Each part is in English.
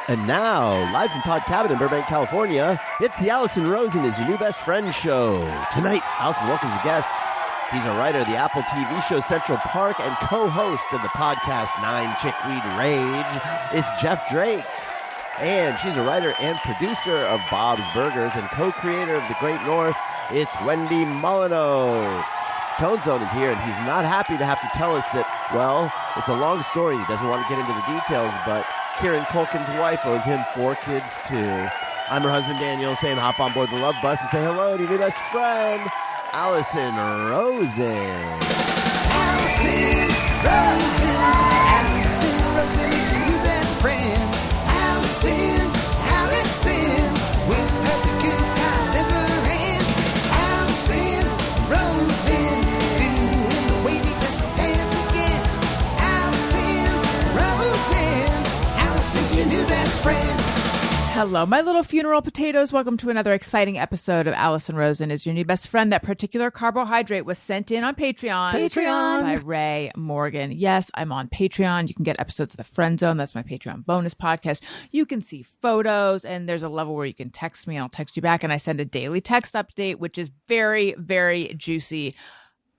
And now, live from Pod Cabin in Burbank, California, it's the Allison Rosen is Your New Best Friend show. Tonight, Allison welcomes a guest. He's a writer of the Apple TV show Central Park and co-host of the podcast 9 Chickweed Rage. It's Jeff Drake. And she's a writer and producer of Bob's Burgers and co-creator of The Great North. It's Wendy Molyneux. Tone Zone is here, and he's not happy to have to tell us that, well, it's a long story. He doesn't want to get into the details, but Kieran Culkin's wife owes him 4 kids, too. I'm her husband, Daniel, saying hop on board the Love Bus and say hello to your new best friend, Allison Rosen. Allison Rosen. Allison Rosen is your new best friend. Allison, with her the good times never end. Allison Rosen, doing the wavy pencil dance again. Allison Rosen. Allison's your new best friend. Hello, my little funeral potatoes. Welcome to another exciting episode of Allison Rosen is Your New Best Friend. That particular carbohydrate was sent in on Patreon by Ray Morgan. Yes, I'm on Patreon. You can get episodes of The Friend Zone. That's my Patreon bonus podcast. You can see photos, and there's a level where you can text me, and I'll text you back, and I send a daily text update, which is very, very juicy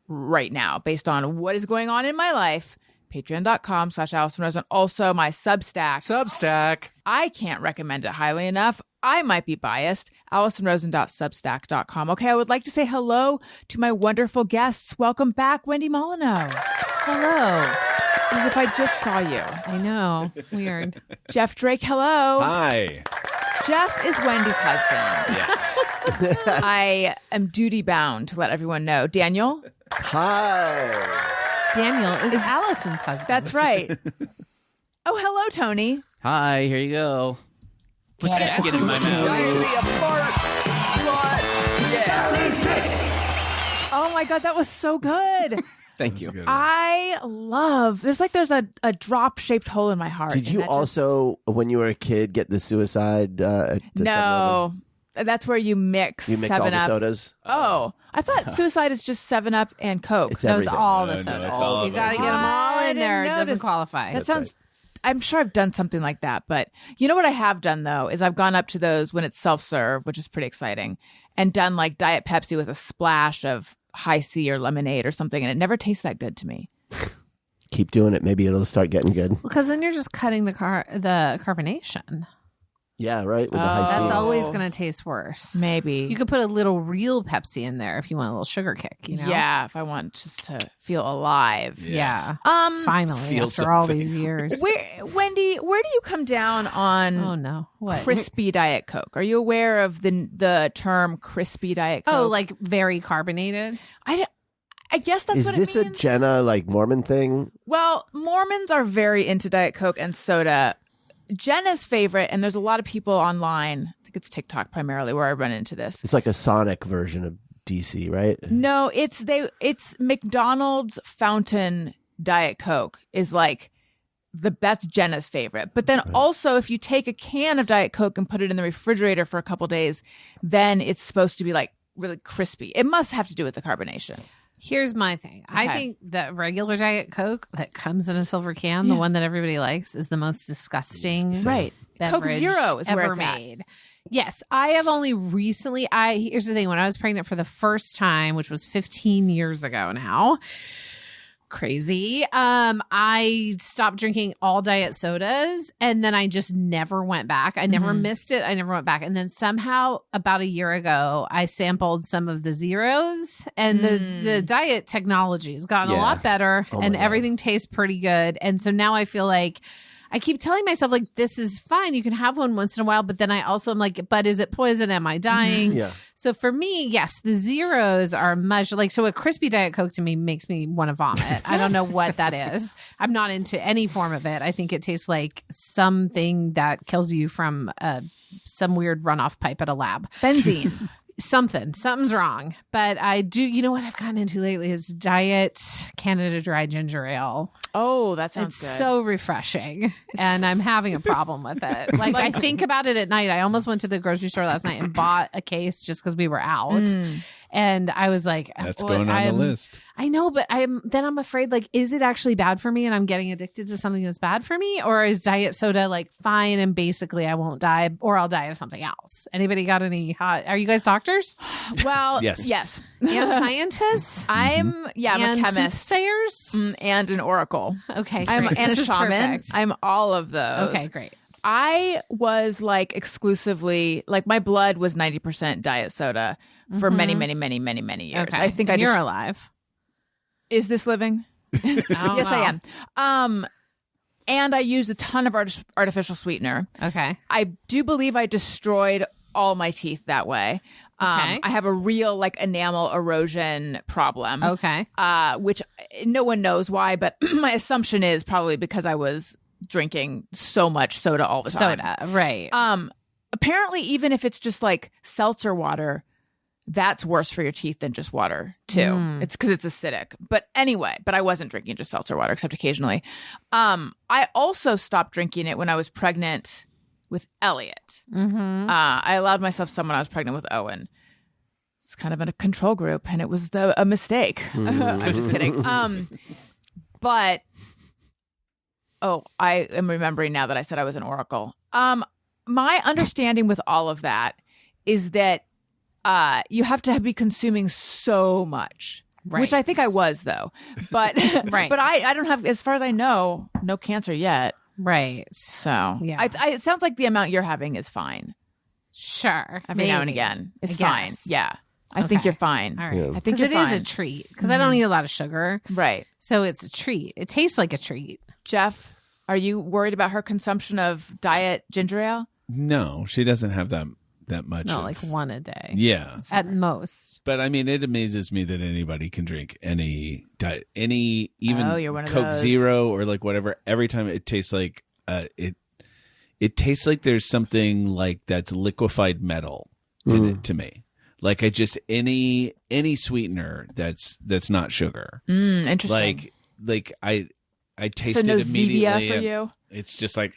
right now based on what is going on in my life. Patreon.com/Allison Rosen. Also, my Substack. I can't recommend it highly enough. I might be biased. AllisonRosen.substack.com. Okay, I would like to say hello to my wonderful guests. Welcome back, Wendy Molyneux. Hello. As if I just saw you. I know. Weird. Jeff Drake, hello. Hi. Jeff is Wendy's husband. Yes. I am duty bound to let everyone know. Daniel? Hi. Daniel is Allison's husband. That's right. Oh, hello, Tony. Hi, here you go. Put that in my mouth. Oh my God, that was so good. Thank you. I love, there's a drop shaped hole in my heart. Did you also, when you were a kid, get the suicide? At the 7-Eleven? No. That's where you mix 7-Up. All the sodas? Oh, I thought suicide is just 7-Up and Coke. It's Those everything. all the No, sodas. it's all You of got to them. get them all in there. It notice. doesn't qualify. That sounds, I'm sure I've done something like that. But you know what I have done, though, is I've gone up to those when it's self-serve, which is pretty exciting, and done like Diet Pepsi with a splash of High C or lemonade or something, and it never tastes that good to me. Keep doing it. Maybe it'll start getting good. Because then you're just cutting the carbonation. Yeah, right? With the high That's C. always going to taste worse. Maybe. You could put a little real Pepsi in there if you want a little sugar kick, you know? Yeah, if I want just to feel alive. Yeah. Um, Finally, Feel after all something. these years. Wendy, where do you come down on Oh, no. What? crispy Diet Coke? Are you aware of the term crispy Diet Coke? Oh, like very carbonated? I guess that's Is what this it a means. Jenna, Mormon thing? Well, Mormons are very into Diet Coke and soda. Jenna's favorite, and there's a lot of people online, I think it's TikTok primarily where I run into this. It's like a Sonic version of DC, right? No, it's McDonald's fountain Diet Coke is like that's Jenna's favorite. But then also if you take a can of Diet Coke and put it in the refrigerator for a couple days, then it's supposed to be like really crispy. It must have to do with the carbonation. Here's my thing. Okay. I think the regular Diet Coke that comes in a silver can, the one that everybody likes, is the most disgusting Right. Coke beverage Zero is where ever it's at. made. Yes, I have only recently. Here's the thing: when I was pregnant for the first time, which was 15 years ago now, crazy. I stopped drinking all diet sodas, and then I just never went back. I never missed it. I never went back. And then somehow, about a year ago, I sampled some of the zeros, and the diet technology has gotten a Yeah. lot better, Oh my and God. everything tastes pretty good. And so now I feel like I keep telling myself, like, this is fine. You can have one once in a while. But then I also am like, but is it poison? Am I dying? Yeah. So for me, yes, the zeros are much like, so a crispy Diet Coke to me makes me want to vomit. I don't know what that is. I'm not into any form of it. I think it tastes like something that kills you from some weird runoff pipe at a lab. Benzene. Something's wrong. But I do, you know what I've gotten into lately is Diet Canada Dry Ginger Ale. Oh, that sounds It's good. so refreshing, and I'm having a problem with it. Like, I think about it at night. I almost went to the grocery store last night and bought a case just because we were out. And I was like, That's going on the list. I know, but I'm afraid, like, is it actually bad for me and I'm getting addicted to something that's bad for me? Or is diet soda like fine and basically I won't die, or I'll die of something else? Anybody got any are you guys doctors? Well, Yes. And scientists? I'm I'm and a chemist soothsayers? and an oracle. Okay, I'm great. and a This is shaman. perfect. I'm all of those. Okay, great. I was like exclusively like my blood was 90% diet soda for many years. Okay. I think and I you're just alive. is this living? Yes, I am. And I used a ton of artificial sweetener. Okay. I do believe I destroyed all my teeth that way. Okay. I have a real like enamel erosion problem. Okay. Which no one knows why, but my assumption is probably because I was drinking so much soda all the time. Soda, right. Apparently, even if it's just like seltzer water, that's worse for your teeth than just water too. It's because it's acidic. But anyway, I wasn't drinking just seltzer water except occasionally. I also stopped drinking it when I was pregnant with Elliot. I allowed myself some when I was pregnant with Owen. It's kind of in a control group, and it was a mistake. I'm just kidding. But I am remembering now that I said I was an oracle. My understanding with all of that is that you have to be consuming so much, which I think I was though. But Right. but I don't have, as far as I know, no cancer yet. Right. So Yeah. it sounds like the amount you're having is fine. Sure. Every now and Maybe. again, it's I fine. guess. Yeah, I think Okay. you're fine. All right. Yeah. I think Because you're it is fine. a treat. Because I don't eat a lot of sugar. Right, So it's a treat. It tastes like a treat. Jeff. Are you worried about her consumption of diet ginger ale? No, she doesn't have that much. No, of- like one a day. Yeah. At most. But I mean, it amazes me that anybody can drink any diet, even Oh, you're one of Coke those. Zero or like whatever. Every time it tastes like it tastes like there's something like that's liquefied metal in it to me. Like I just any sweetener that's not sugar. Interesting. Like I taste so it no immediately. Zevia for and you? It's just like,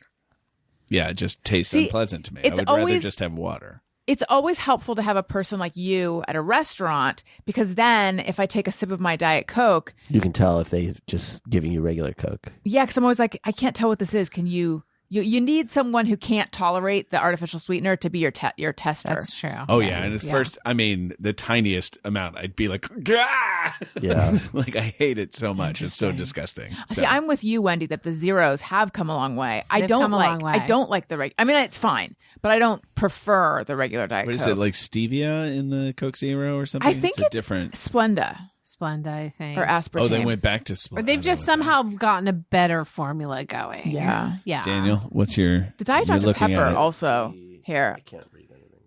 yeah, it just tastes See, unpleasant to me. it's I would rather always- just have water. It's always helpful to have a person like you at a restaurant, because then if I take a sip of my Diet Coke, You can tell if they've just giving you regular Coke. yeah, because I'm always like, I can't tell what this is. Can you need someone who can't tolerate the artificial sweetener to be your tester. That's true. Oh yeah, and at first, I mean, the tiniest amount, I'd be like, "Gah!" Yeah. Like I hate it so much. It's so disgusting. See, I'm with you, Wendy, that the zeros have come a long way. They've come a long way. I don't like the I mean, it's fine, but I don't prefer the regular Diet What Coke. is it, like stevia in the Coke Zero or something? I think it's a it's different. Splenda Splenda, I think. or aspartame. Oh, they went back to. Or they've just somehow gotten a better formula going. Yeah. Yeah. Daniel, what's your? The Diet you're Dr. looking Pepper at it. also here. Can't read anything.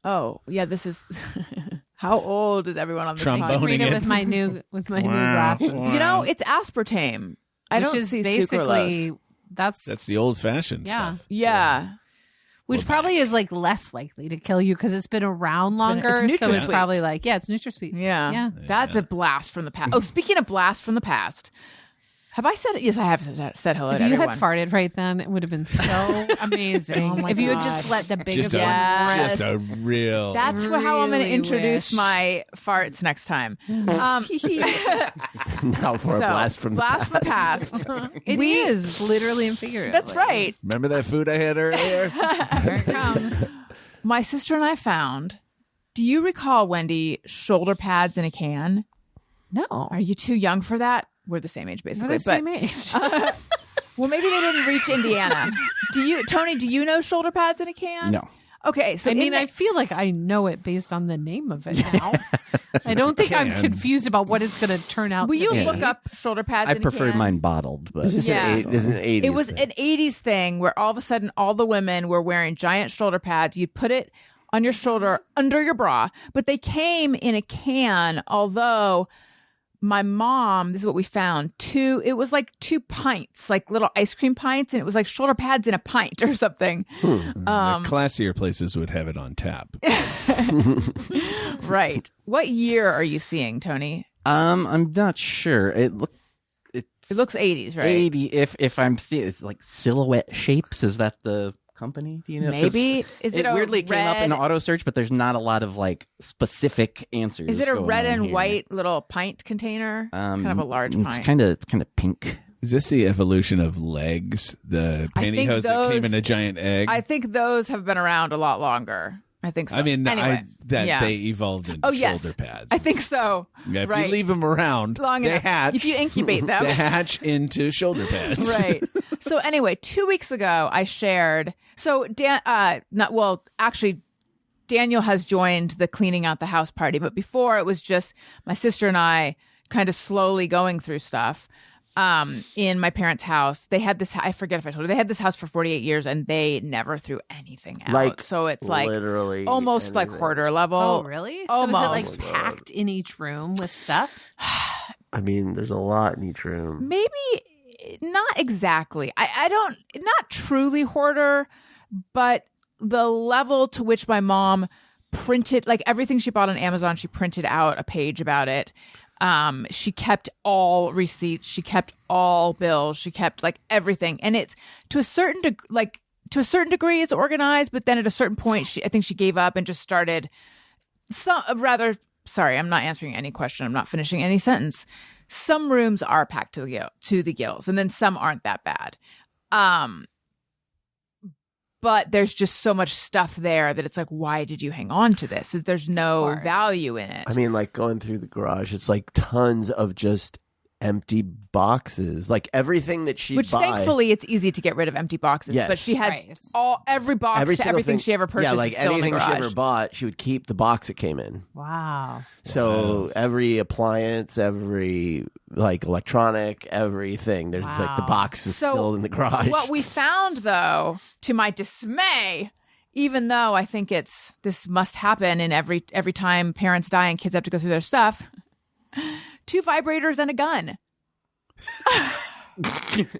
Oh, yeah, this is how old is everyone on this Trombone. podcast? Read it Owning with it. my new glasses. You know, it's aspartame. I Which don't is see basically sucralose. That's the old fashioned Yeah. stuff. Yeah. which probably is like less likely to kill you because it's been around longer. it's so it's NutraSweet. probably like, yeah, it's NutraSweet. Yeah. Yeah. That's a blast from the past. Oh, speaking of blast from the past, have I said, yes, I have said hello If to you everyone. had farted right then, it would have been so amazing. Oh my if you had God. just let the biggest Just a, one Yes. just a real. That's how I'm going to Really introduce wish. my farts next time. Now for a blast from the past. It is literally and figuratively. That's right. Remember that food I had earlier? Here it comes. My sister and I found, do you recall, Wendy, shoulder pads in a can? No. Are you too young for that? We're the same age, basically. We're the same age. Well, maybe they didn't reach Indiana. Tony, do you know shoulder pads in a can? No. Okay, so I mean, in I feel like I know it based on the name of it now. I don't think I'm can. confused about what it's going to turn out will to you be. look up shoulder pads I in a prefer can? mine bottled, but This is Yeah. an 80s It was thing. an 80s thing where all of a sudden all the women were wearing giant shoulder pads. You'd put it on your shoulder under your bra, but they came in a can, although my mom, this is what we found, it was like 2 pints, like little ice cream pints, and it was like shoulder pads in a pint or something. The classier places would have it on tap. Right. What year are you seeing, Tony? I'm not sure. It It looks 80s, right? 80. If I'm seeing, it's like silhouette shapes. Is that the company? Do you know? 'Cause Maybe. Is it a weirdly came up in red- auto search, but there's not a lot of like specific answers. Is it a going red on and here. white little pint container? Kind of a large It's pint. kind of pink. Is this the evolution of legs? The I think pantyhose that came those- in a giant egg? I think those have been around a lot longer. I think so. I mean, anyway, yeah. they evolved into yes. shoulder pads. I think so. Yeah, if right. you leave them around, Long they enough. hatch. If you incubate them. they hatch into shoulder pads. Right. So anyway, 2 weeks ago, I shared. So Daniel has joined the cleaning out the house party, but before it was just my sister and I kind of slowly going through stuff. In my parents' house, they had this. I forget if I told you, they had this house for 48 years, and they never threw anything out. Like, so it's like literally almost like anything. hoarder level. Oh, really? So Almost. is it like packed in each room with stuff? I mean, there's a lot in each room. Maybe not exactly. I don't, not truly hoarder, but the level to which my mom printed, like everything she bought on Amazon, she printed out a page about it. She kept all receipts, she kept all bills, she kept like everything. And it's to a certain degree it's organized, but then at a certain point I think she gave up and just started sorry, I'm not answering any question. I'm not finishing any sentence. Some rooms are packed to the gills, and then some aren't that bad. But there's just so much stuff there that it's like, why did you hang on to this? There's no value in it. I mean, like going through the garage, it's like tons of just empty boxes, like everything that she'd Which buy. thankfully it's easy to get rid of empty boxes. Yes. But she had Right. every box Every to single everything thing she ever purchased. Yeah, like is still in the anything she garage. ever bought, she would keep the box it came in. Wow. So every appliance, every like electronic, everything, there's like the Wow. box is So still in the garage. What we found, though, to my dismay, even though I think this must happen in every time parents die and kids have to go through their stuff, 2 vibrators and a gun.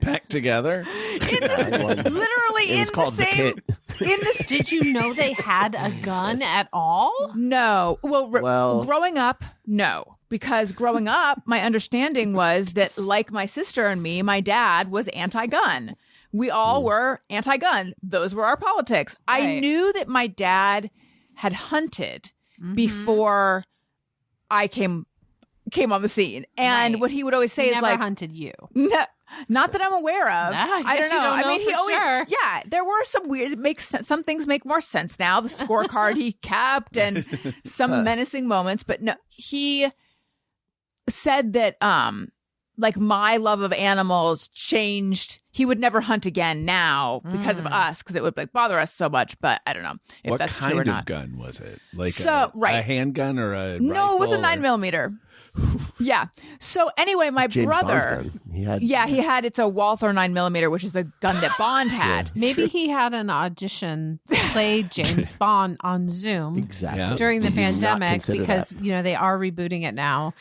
Packed together. Literally in It was the called the same. kit. In the Did you know they had a gun at all? No. Well- growing up, no. Because growing up, my understanding was that, like my sister and me, my dad was anti-gun. We all were anti-gun. Those were our politics. I Right. knew that my dad had hunted before I came on the scene. And Right. what he would always say He is never like, hunted you. no, not that I'm aware of. I I guess don't you know. don't know I mean, he for always, sure. yeah, there were some weird. It makes some things make more sense now. The scorecard he kept and some menacing moments, but no, he said that like my love of animals changed. He would never hunt again now because of us, because it would like bother us so much. But I don't know if What that's kind true or of not. gun was it? Like So, a right. handgun or a No, it was a rifle or- 9mm. Yeah. So anyway, my James Bond's brother. gun. He had It's a Walther 9mm, which is the gun that Bond had. Maybe he had an audition to play James Bond on Zoom exactly Yeah. during the Did you not pandemic consider because, that? they are rebooting it now.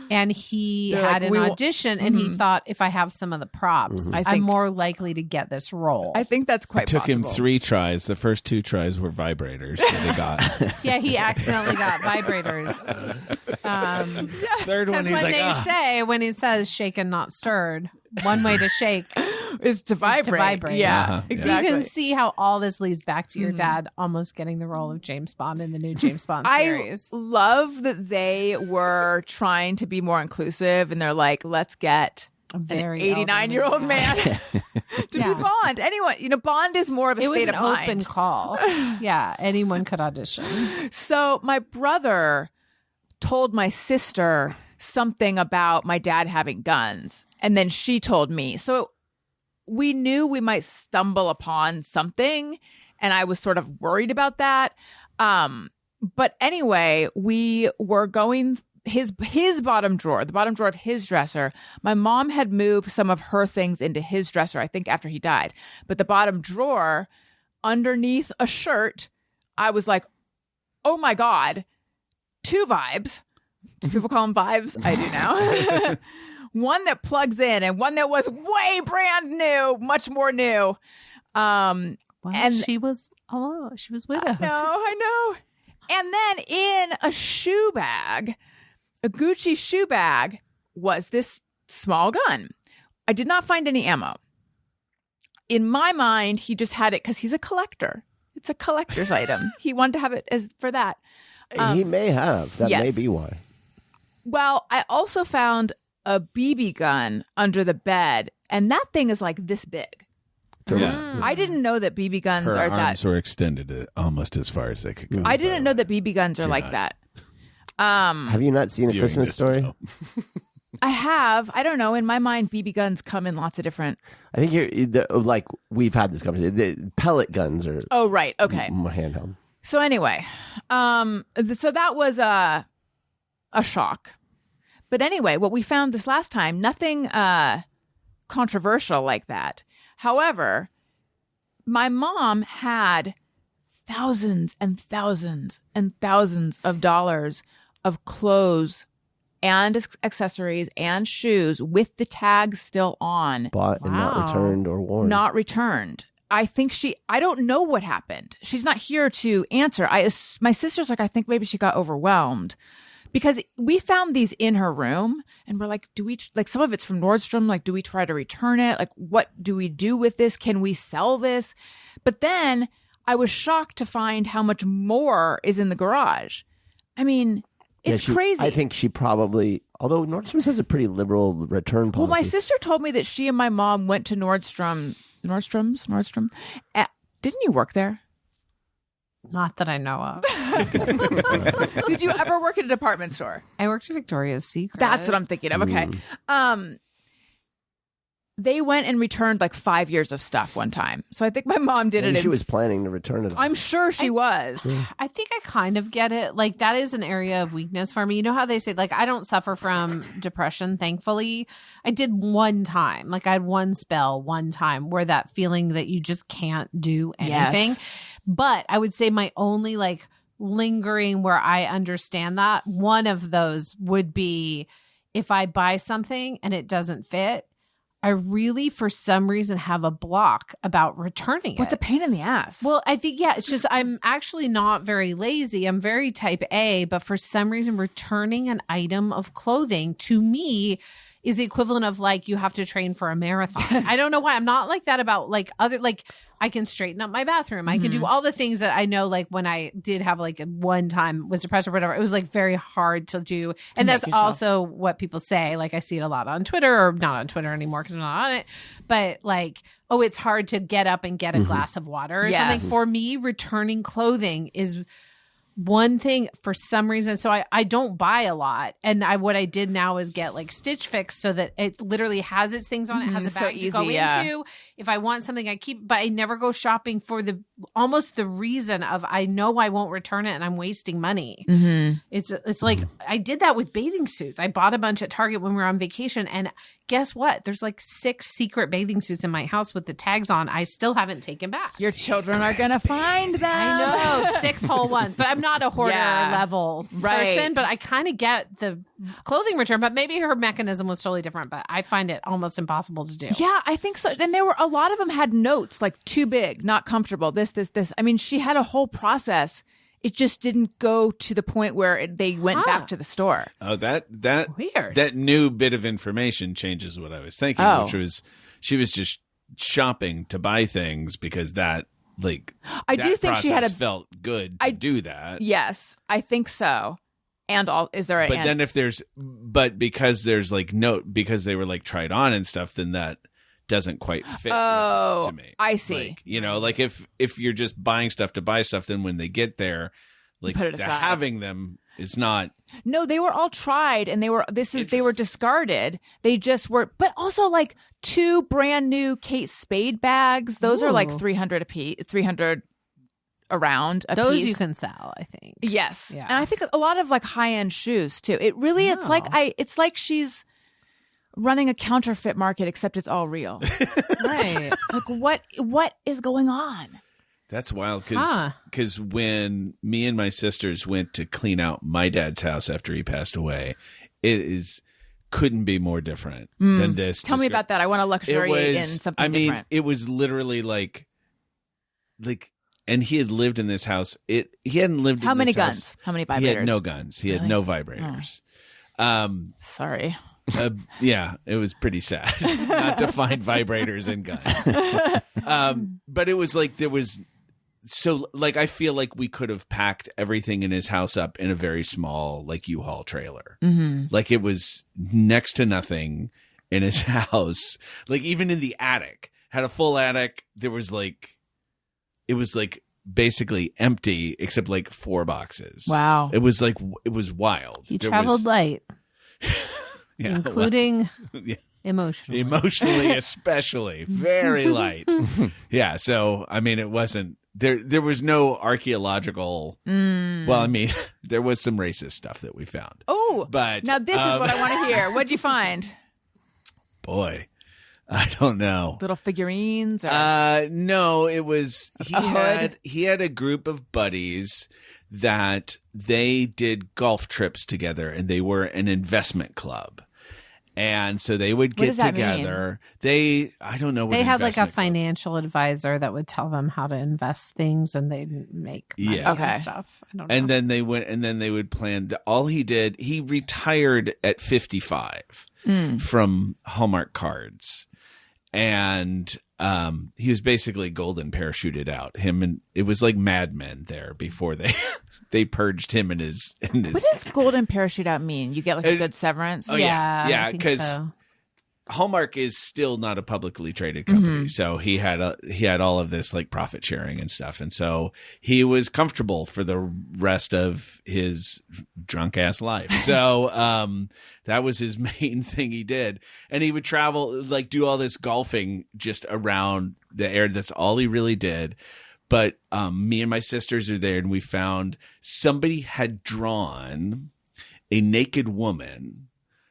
And he They're had like, an "We will-" audition and he thought, if I have some of the props, I I'm think- more likely to get this role. I think that's quite It took him possible. 3 tries. The first 2 tries were vibrators that he got. Yeah, he accidentally got vibrators. Third one, Because he's when like, they "Ah." say, when he says shaken, not stirred, one way to shake. Is to vibrate. vibrate. Yeah, Uh-huh. Yeah. So exactly. you can see how all this leads back to your dad almost getting the role of James Bond in the new James Bond I series. love that they were trying to be more inclusive, and they're like, let's get A an very 89-year-old elderly man to Yeah. be Bond. Anyone, Bond is more of a It was state an of open mind. call. Yeah, anyone could audition. So my brother told my sister something about my dad having guns, and then she told me. So we knew we might stumble upon something, and I was sort of worried about that. But anyway, we were going his bottom drawer, the bottom drawer of his dresser. My mom had moved some of her things into his dresser, I think after he died. But the bottom drawer, underneath a shirt, I was like, oh my God, 2 vibes. Do people call them vibes? I do now. One that plugs in and one that was way brand new, much more new. Well, And- she was alone. She was widowed. I know. And then in a shoe bag, a Gucci shoe bag, was this small gun. I did not find any ammo. in my mind, he just had it because he's a collector. It's a collector's item. He wanted to have it as for that. He may have. That may yes. be why. Well, I also found a BB gun under the bed, and that thing is like this big. Yeah. I didn't know that BB guns Her are arms that. were extended almost as far as they could go. I didn't know that BB guns are like that. Have you not seen A Viewing Christmas this Story? now. I have. I don't know. In my mind, BB guns come in lots of different. I think like we've had this conversation. The pellet guns are Oh, right. Okay. more handheld. So anyway, so that was a shock. But anyway, what we found this last time, nothing controversial like that. However, my mom had thousands and thousands and thousands of dollars of clothes and accessories and shoes with the tags still on, Bought and not Wow. returned or worn. not returned. I think I don't know what happened. She's not here to answer. My sister's like, I think maybe she got overwhelmed because we found these in her room and we're like, like some of it's from Nordstrom. Like, do we try to return it? Like, what do we do with this? Can we sell this? But then I was shocked to find how much more is in the garage. I mean, it's crazy. I think she probably, although Nordstrom has a pretty liberal return policy. Well, my sister told me that she and my mom went to Nordstrom. Didn't you work there? Not that I know of. Did you ever work at a department store? I worked at Victoria's Secret. That's what I'm thinking of. Okay. They went and returned like 5 years of stuff one time. So I think my mom did Maybe it. she was planning to return it. I'm sure she was. I think I kind of get it. Like, that is an area of weakness for me. You know how they say, like, I don't suffer from depression, thankfully. I did one time. Like, I had one spell one time where that feeling that you just can't do anything. Yes. But I would say my only, like, lingering where I understand that, one of those would be if I buy something and it doesn't fit, I really, for some reason, have a block about returning it. What's a pain in the ass? Well, I think, yeah, it's just I'm actually not very lazy. I'm very type A, but for some reason, returning an item of clothing to me is the equivalent of like you have to train for a marathon. I don't know why. I'm not like that about like other, like I can straighten up my bathroom. I can do all the things that I know, like when I did have like one time was depressed or whatever, it was like very hard to do. And that's also what people say. Like I see it a lot on Twitter, or not on Twitter anymore because I'm not on it. But like, oh, it's hard to get up and get a glass of water or something. For me, returning clothing is one thing for some reason. So I don't buy a lot. And what I did now is get like Stitch Fix so that it literally has its things on it, has a so bag to go easy, into. If I want something, I keep, but I never go shopping for almost the reason of I know I won't return it and I'm wasting money. It's like I did that with bathing suits. I bought a bunch at Target when we were on vacation, and guess what? There's like 6 secret bathing suits in my house with the tags on. I still haven't taken back. Your children are going to find them. I know, 6 whole ones, but I'm not a hoarder level person, but I kind of get the clothing return, but maybe her mechanism was totally different, but I find it almost impossible to do. Yeah, I think so. And there were a lot of them had notes like too big, not comfortable, this. I mean, she had a whole process. It just didn't go to the point where they went back to the store. Oh, that Weird. That new bit of information changes what I was thinking, which was she was just shopping to buy things because that I do think she had felt good to do that. Yes, I think so. And is there But then because there's like because they were like tried on and stuff, then that doesn't quite fit to me. I see. Like, like if you're just buying stuff to buy stuff, then when they get there, like put it aside. having them is not. No, they were all tried and they were discarded. They just were, but also like 2 brand new Kate Spade bags. Those are like 300 a piece, 300 around a Those piece. you can sell, I think. Yes. Yeah. And I think a lot of like high-end shoes too. It really, it's like she's running a counterfeit market, except it's all real. Right. Like what is going on? That's wild because when me and my sisters went to clean out my dad's house after he passed away, couldn't be more different than this. Tell me about that. I want to luxuriate in something different. It was literally like, and he had lived in this house. He hadn't lived. How in many this guns? house. How many vibrators? He had no guns. He had no vibrators. Sorry. Yeah, it was pretty sad not to find vibrators and guns. But it was like there was so like I feel like we could have packed everything in his house up in a very small like U-Haul trailer. Like it was next to nothing in his house. Like even in the attic, had a full attic. There was like it was like basically empty except like 4 boxes. Wow. It was like it was wild. He There traveled was- light, yeah, including yeah. emotionally. Emotionally, especially very light. Yeah. So, I mean, it wasn't there was no archaeological. Well, I mean, there was some racist stuff that we found. Oh, But now this is what I want to hear. What'd you find? Boy, I don't know. Little figurines? Or... No, it was A hood? he had a group of buddies that they did golf trips together, and they were an investment club. And so they would What get does that together. I don't know what They had like a investment club- financial advisor that would tell them how to invest things, and they'd make money Yeah. Okay. and stuff. I don't know. And then they went, and then they would plan. All he did, he retired at 55 from Hallmark cards, and he was basically golden parachuted out. Him and it was like Mad Men there before they purged him and his. What does golden parachute out mean? You get like a good severance? Oh, yeah. I Yeah, think 'cause- so. Hallmark is still not a publicly traded company, so he had all of this like profit sharing and stuff, and so he was comfortable for the rest of his drunk ass life. So that was his main thing he did, and he would travel, like do all this golfing just around the area. That's all he really did. But me and my sisters are there, and we found somebody had drawn a naked woman.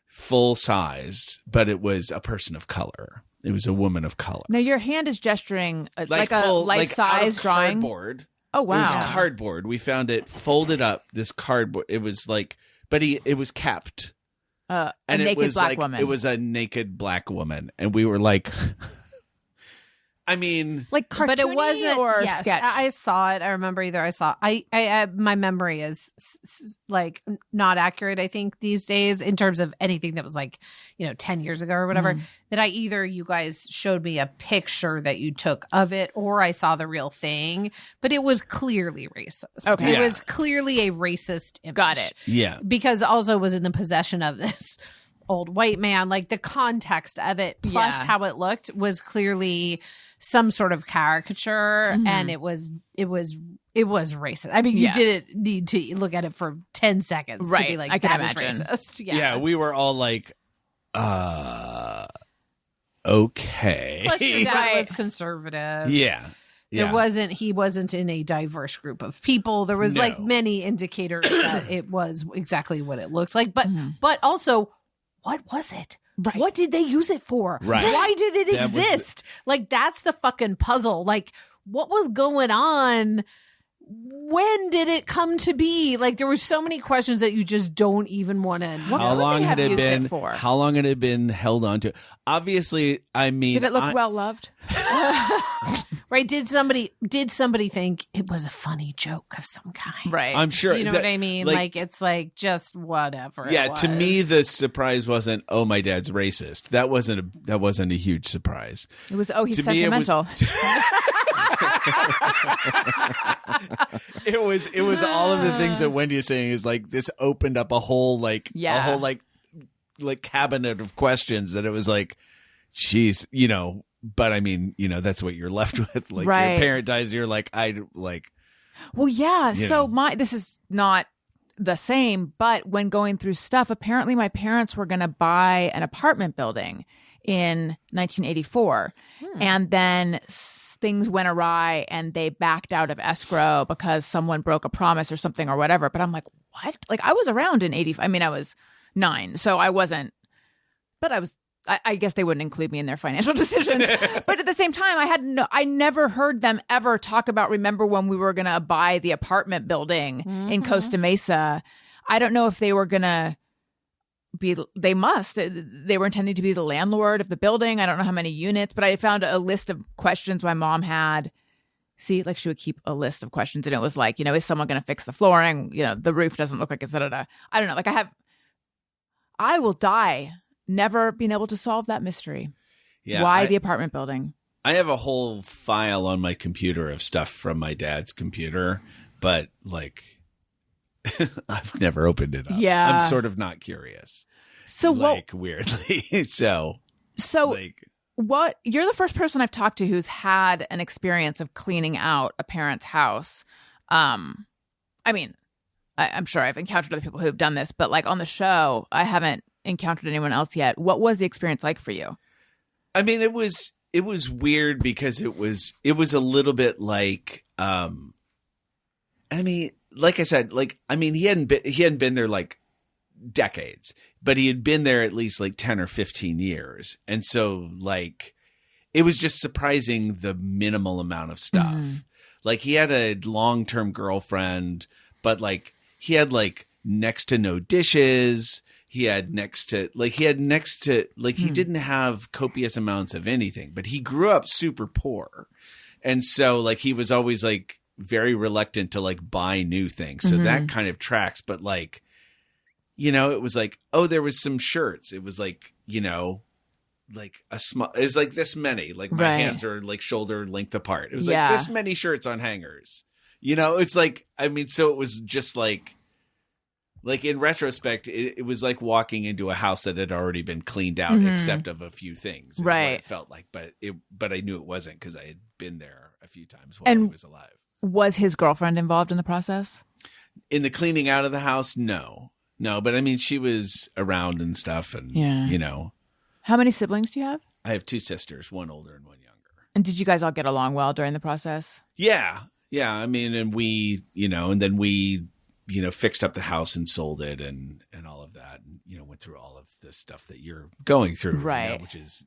Full sized, but it was a person of color. It was a woman of color. Now your hand is gesturing like a full- life-size out of drawing. Cardboard. Oh, It wow. was cardboard. We found it folded up. This cardboard. It was like, but it was kept. A And it naked was black like, woman. It was a naked black woman, and we were like, I mean, like cartoony But it wasn't or yes, sketch? I saw it. I remember I my memory is like not accurate. I think these days in terms of anything that was like 10 years ago or whatever. That either you guys showed me a picture that you took of it, or I saw the real thing. But it was clearly racist. Okay. It Yeah. was clearly a racist image. Got it. yeah, Because also was in the possession of this old white man. Like the context of it plus Yeah. how it looked was clearly some sort of caricature, and it was racist. I mean, you Yeah. didn't need to look at it for 10 seconds to Right. be like, I can that is imagine. racist. yeah. We were all like, okay. Plus your dad Right. was conservative. Yeah. Yeah. He wasn't in a diverse group of people. There was No. like many indicators that it was exactly what it looked like. But Mm-hmm. but also, what was it? Right. What did they use it for? Right. Why did it That was the- exist? Like that's the fucking puzzle. Like what was going on? When did it come to be? Like there were so many questions that you just don't even want to know. What How could long they had have it used it been? for? How long had it been held on to? Obviously, I mean, Did it look well loved? Right? Did somebody think it was a funny joke of some kind? Right. I'm sure. Do you know that- what I mean? Like it's like just whatever. Yeah, it to me, was. the surprise wasn't, "Oh, my dad's racist." That wasn't a huge surprise. It was, he's To me, it was- sentimental. It was all of the things that Wendy is saying. Is like this opened up a whole like cabinet of questions that it was like, geez, But I mean, that's what you're left with. Like Right. your parent dies, you're like, Well, yeah. You So know. this is not the same, but when going through stuff, apparently my parents were going to buy an apartment building in 1984. And then things went awry and they backed out of escrow because someone broke a promise or something or whatever. But I'm like, what? Like I was around in 85. I mean, I was 9, so I wasn't, but I guess they wouldn't include me in their financial decisions. But at the same time, I never heard them ever talk about, remember when we were going to buy the apartment building in Costa Mesa. I don't know if they were going to they were intending to be the landlord of the building. I don't know how many units, but I found a list of questions my mom had. See, like she would keep a list of questions and it was like, is someone going to fix the flooring? The roof doesn't look like it's I don't know. Like I will die never been able to solve that mystery. Yeah, Why the apartment building? I have a whole file on my computer of stuff from my dad's computer, but like I've never opened it up. Yeah. I'm sort of not curious. So like weirdly. so like, what you're the first person I've talked to who's had an experience of cleaning out a parent's house. I mean, I'm sure I've encountered other people who have done this, but like on the show, I haven't encountered anyone else yet. What was the experience like for you? I mean, it was weird because it was a little bit like, I mean, like I said, like, I mean, he hadn't been there like decades, but he had been there at least like 10 or 15 years. And so like, it was just surprising the minimal amount of stuff. Mm-hmm. Like he had a long-term girlfriend, but like he had like next to no dishes. He didn't have copious amounts of anything, but he grew up super poor. And so like he was always like very reluctant to like buy new things. So that kind of tracks. But like, you know, it was like, oh, there was some shirts. It was like, you know, like a small, it was like this many, like my hands are like shoulder length apart. It was like this many shirts on hangers, you know, it's like, I mean, so it was just like in retrospect, it was like walking into a house that had already been cleaned out, except of a few things. Is what it felt like, but I knew it wasn't because I had been there a few times while he was alive. Was his girlfriend involved in the process? In the cleaning out of the house, no, but I mean, she was around and stuff, and you know. How many siblings do you have? I have two sisters, one older and one younger. And did you guys all get along well during the process? Yeah. I mean, and we, you know, and then we, you know, fixed up the house and sold it and all of that. And, you know, went through all of the stuff that you're going through, right? You know, which is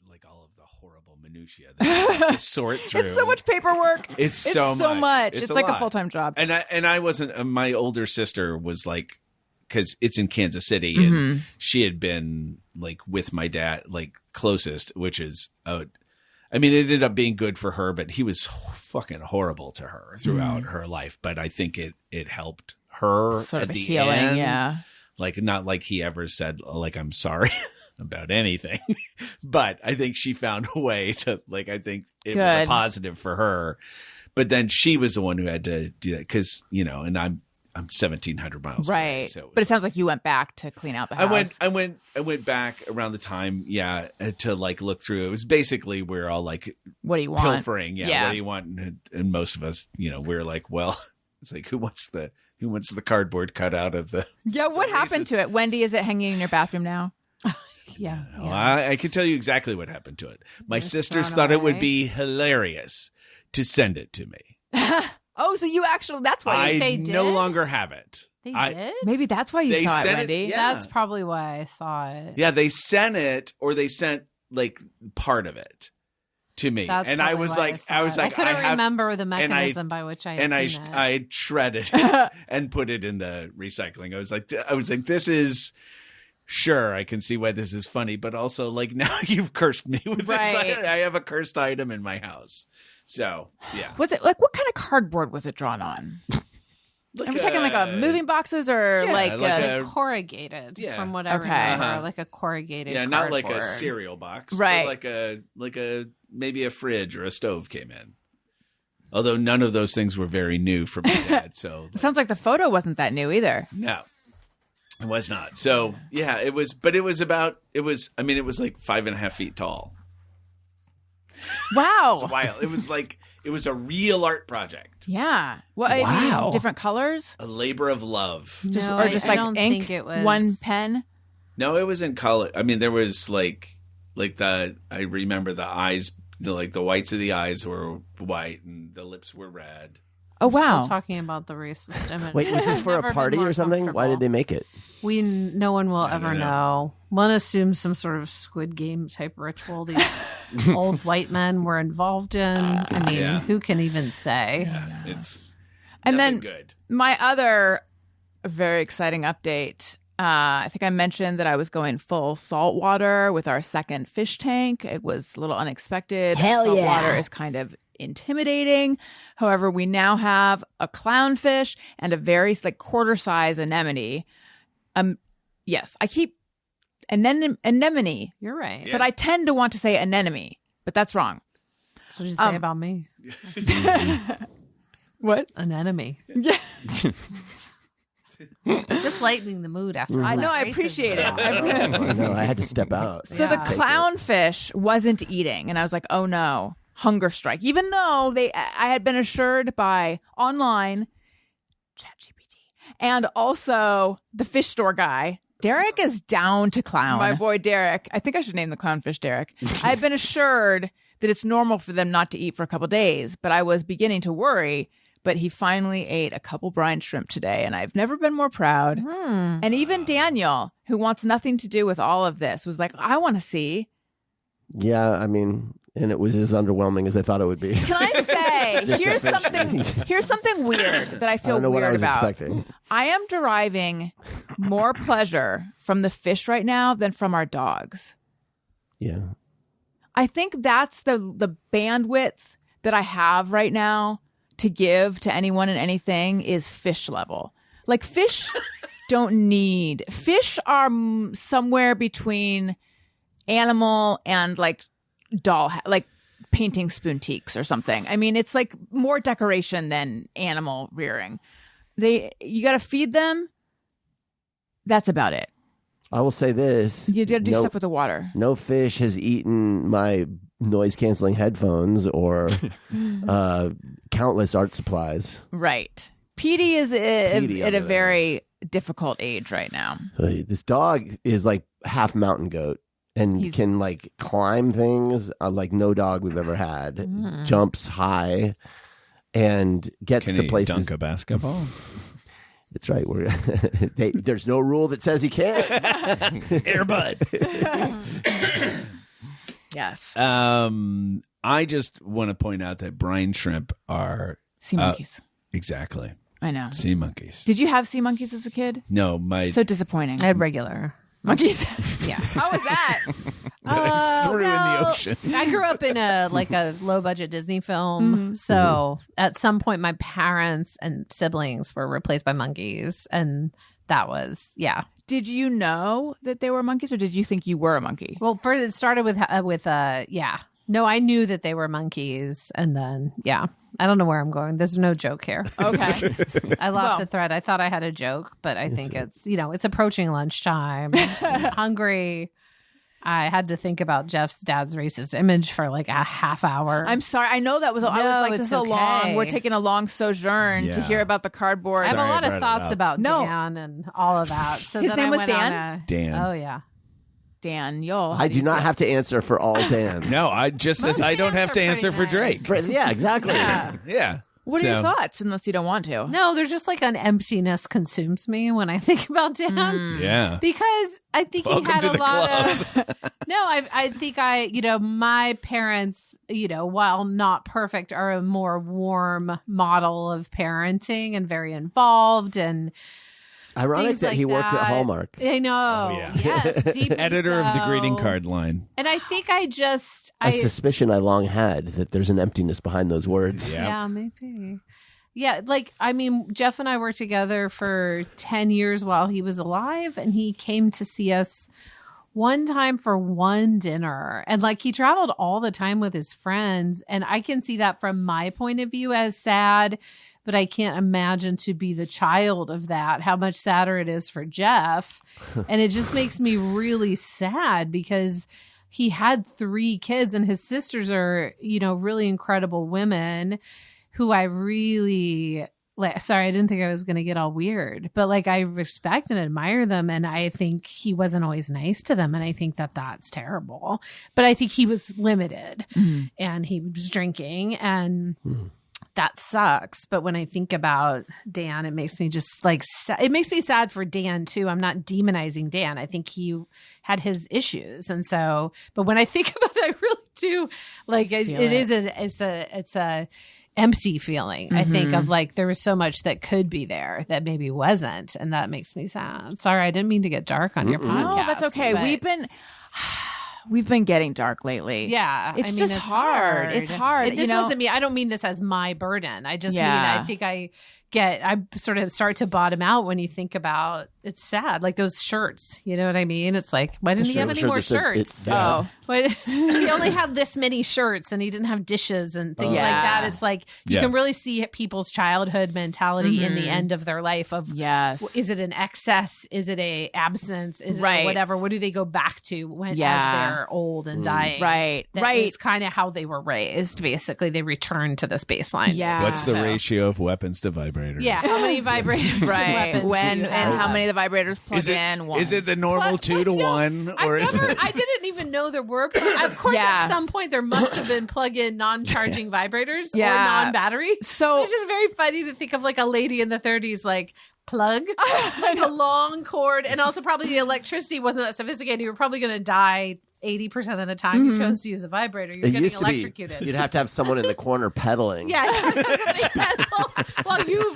like all of the horrible minutiae that you have to sort through. It's so much paperwork. It's so much. It's like a full-time job. And I wasn't, my older sister was like, because it's in Kansas City and she had been like with my dad, like closest, which is, I mean, it ended up being good for her, but he was fucking horrible to her throughout her life. But I think it helped her sort at of the healing, end. yeah. Like, not like he ever said, like, I'm sorry about anything. But I think she found a way to, like, I think it was a positive for her. But then she was the one who had to do that because, you know, and I'm 1,700 miles away. So but it sounds like you went back to clean out the house. I went back around the time, to like look through. It was basically we're all like, what do you want? Pilfering, what do you want? And most of us, you know, we're like, well, it's like who wants the cardboard cut out of the? Yeah, what happened to it, Wendy? Is it hanging in your bathroom now? Yeah. Well, I can tell you exactly what happened to it. My sisters thought it would be hilarious to send it to me. Oh, so you actually, that's why they did? No longer have it. They did? Maybe that's why you saw it, Wendy. That's probably why I saw it. Yeah, they sent it, or they sent like part of it to me. That's and I was like, I couldn't remember the mechanism by which I had seen it. I shredded it and put it in the recycling. I was like, this is, sure, I can see why this is funny, but also like now you've cursed me with this. I have a cursed item in my house. So, yeah. Was it like, what kind of cardboard was it drawn on? Like Are we talking like a moving boxes or like corrugated from what I remember, like a corrugated not like cardboard. a cereal box, right? But like a maybe a fridge or a stove came in. Although none of those things were very new for my dad, so it sounds like the photo wasn't that new either. No, it was not. So yeah, it was. But it was about. It was. I mean, it was like 5.5 feet tall. Wow. It was wild. It was like, it was a real art project. Yeah. Well, I mean, different colors? A labor of love. I don't ink, think it was... one pen? No, it was in color. I mean, there was like I remember the eyes, like the whites of the eyes were white and the lips were red. Oh, wow. Still talking about the racist image. Wait, was this for a party or something? Why did they make it? No one will ever know. One assumes some sort of Squid Game type ritual these old white men were involved in. I mean, who can even say? Yeah, it's and then good. My other very exciting update. I think I mentioned that I was going full saltwater with our second fish tank. It was a little unexpected. Saltwater is kind of intimidating. However, we now have a clownfish and a very like quarter size anemone. Yes, I keep anemone. You're right. But I tend to want to say anemone, but that's wrong. That's what you say about me. What? An enemy. Yeah. Just lightening the mood after. I all know. that I appreciate it. racism. I know. I had to step out. So the Yeah. clownfish wasn't eating, and I was like, "Oh no, hunger strike!" Even though I had been assured by online, ChatGPT, and also the fish store guy. Derek is down to clown. My boy Derek. I think I should name the clownfish Derek. I had been assured that it's normal for them not to eat for a couple days, but I was beginning to worry. But he finally ate a couple brine shrimp today, and I've never been more proud. And even Daniel, who wants nothing to do with all of this, was like, I want to see. Yeah, I mean, and it was as underwhelming as I thought it would be. Can I say, here's something weird that I I feel don't know what I weird was about. expecting. I am deriving more pleasure from the fish right now than from our dogs. Yeah. I think that's the bandwidth that I have right now to give to anyone and anything is fish level. Like fish fish are somewhere between animal and like doll, like painting spoontiques or something. I mean, it's like more decoration than animal rearing. You got to feed them. That's about it. I will say this. You got to do stuff with the water. No fish has eaten my noise-canceling headphones or countless art supplies. Right. Petey is at a very difficult age right now. This dog is like half mountain goat and can like climb things like no dog we've ever had. Jumps high and gets Can to he places. dunk a basketball? That's right. There's no rule that says he can't. Airbud. Yes. I just want to point out that brine shrimp are Sea monkeys. Exactly. I know. Sea monkeys. Did you have sea monkeys as a kid? No, my So disappointing. I had regular. Monkeys? Yeah. How was that? that I threw in the well, ocean. I grew up in a low budget Disney film. So at some point my parents and siblings were replaced by monkeys, and that was Did you know that they were monkeys, or did you think you were a monkey? Well, first it started with No, I knew that they were monkeys, and then I don't know where I'm going. There's no joke here. Okay. I lost Well. the thread. I thought I had a joke, but I think it's approaching lunchtime. I'm hungry. I had to think about Jeff's dad's racist image for like a half hour. I'm sorry. I know that was. I was like, it's this is a long. okay. We're taking a long sojourn to Yeah. hear about the cardboard. I have Sorry a lot I of brought it thoughts up. about No. Dan and all of that. So His then name I was went Dan? on Dan. Oh yeah. Daniel. I do not have to answer for all Dans. No, I just as I don't fans have are to pretty answer for nice. Drake. Yeah, exactly. Yeah. What are your So- thoughts? Unless you don't want to. No, there's just like an emptiness consumes me when I think about Dan. Yeah. Because I think Welcome he had to a the lot club. of. No, I think my parents, while not perfect, are a more warm model of parenting and very involved and Ironic things that like he worked at that. Hallmark. I know. Oh, yeah. Yes, deeply Editor of the so. greeting card line. And I think I A suspicion I long had that there's an emptiness behind those words. Yeah. Yeah, maybe. Yeah, Jeff and I worked together for 10 years while he was alive, and he came to see us one time for one dinner. And he traveled all the time with his friends. And I can see that from my point of view as sad, but I can't imagine to be the child of that, how much sadder it is for Jeff. And it just makes me really sad because he had 3 kids and his sisters are, really incredible women who I really sorry, I didn't think I was going to get all weird, but I respect and admire them. And I think he wasn't always nice to them. And I think that that's terrible, but I think he was limited and he was drinking and that sucks. But when I think about Dan, it makes me just it makes me sad for Dan too. I'm not demonizing Dan. I think he had his issues. And so, but when I think about it, I really do it's a empty feeling. I think of there was so much that could be there that maybe wasn't. And that makes me sad. Sorry, I didn't mean to get dark on your podcast. No, that's okay. but- We've been getting dark lately. Yeah. It's just hard. It's hard. This wasn't me. I don't mean this as my burden. I just mean, I think I sort of start to bottom out when you think about, it's sad. Like those shirts, you know what I mean? It's like, why didn't he have any more shirts? He only had this many shirts and he didn't have dishes and things like that. It's like, you can really see people's childhood mentality in the end of their life of, is it an excess? Is it a absence? Is it whatever? What do they go back to as they're old and dying? It's kind of how they were raised. Basically, they return to this baseline. Yeah. What's the ratio of weapons to vibrators? Yeah. How many vibrators and weapons when do you and have? how many of the vibrators plug in? One. Is it the normal 2 to 1? Or I didn't even know there were. Of course, at some point there must have been plug-in, non-charging vibrators or non-battery. So it's just very funny to think of like a lady in the 30s, like plug, like a long cord, and also probably the electricity wasn't that sophisticated. You were probably going to die 80% of the time you chose to use a vibrator. You're getting electrocuted. You'd have to have someone in the corner pedaling. Yeah, somebody pedal while you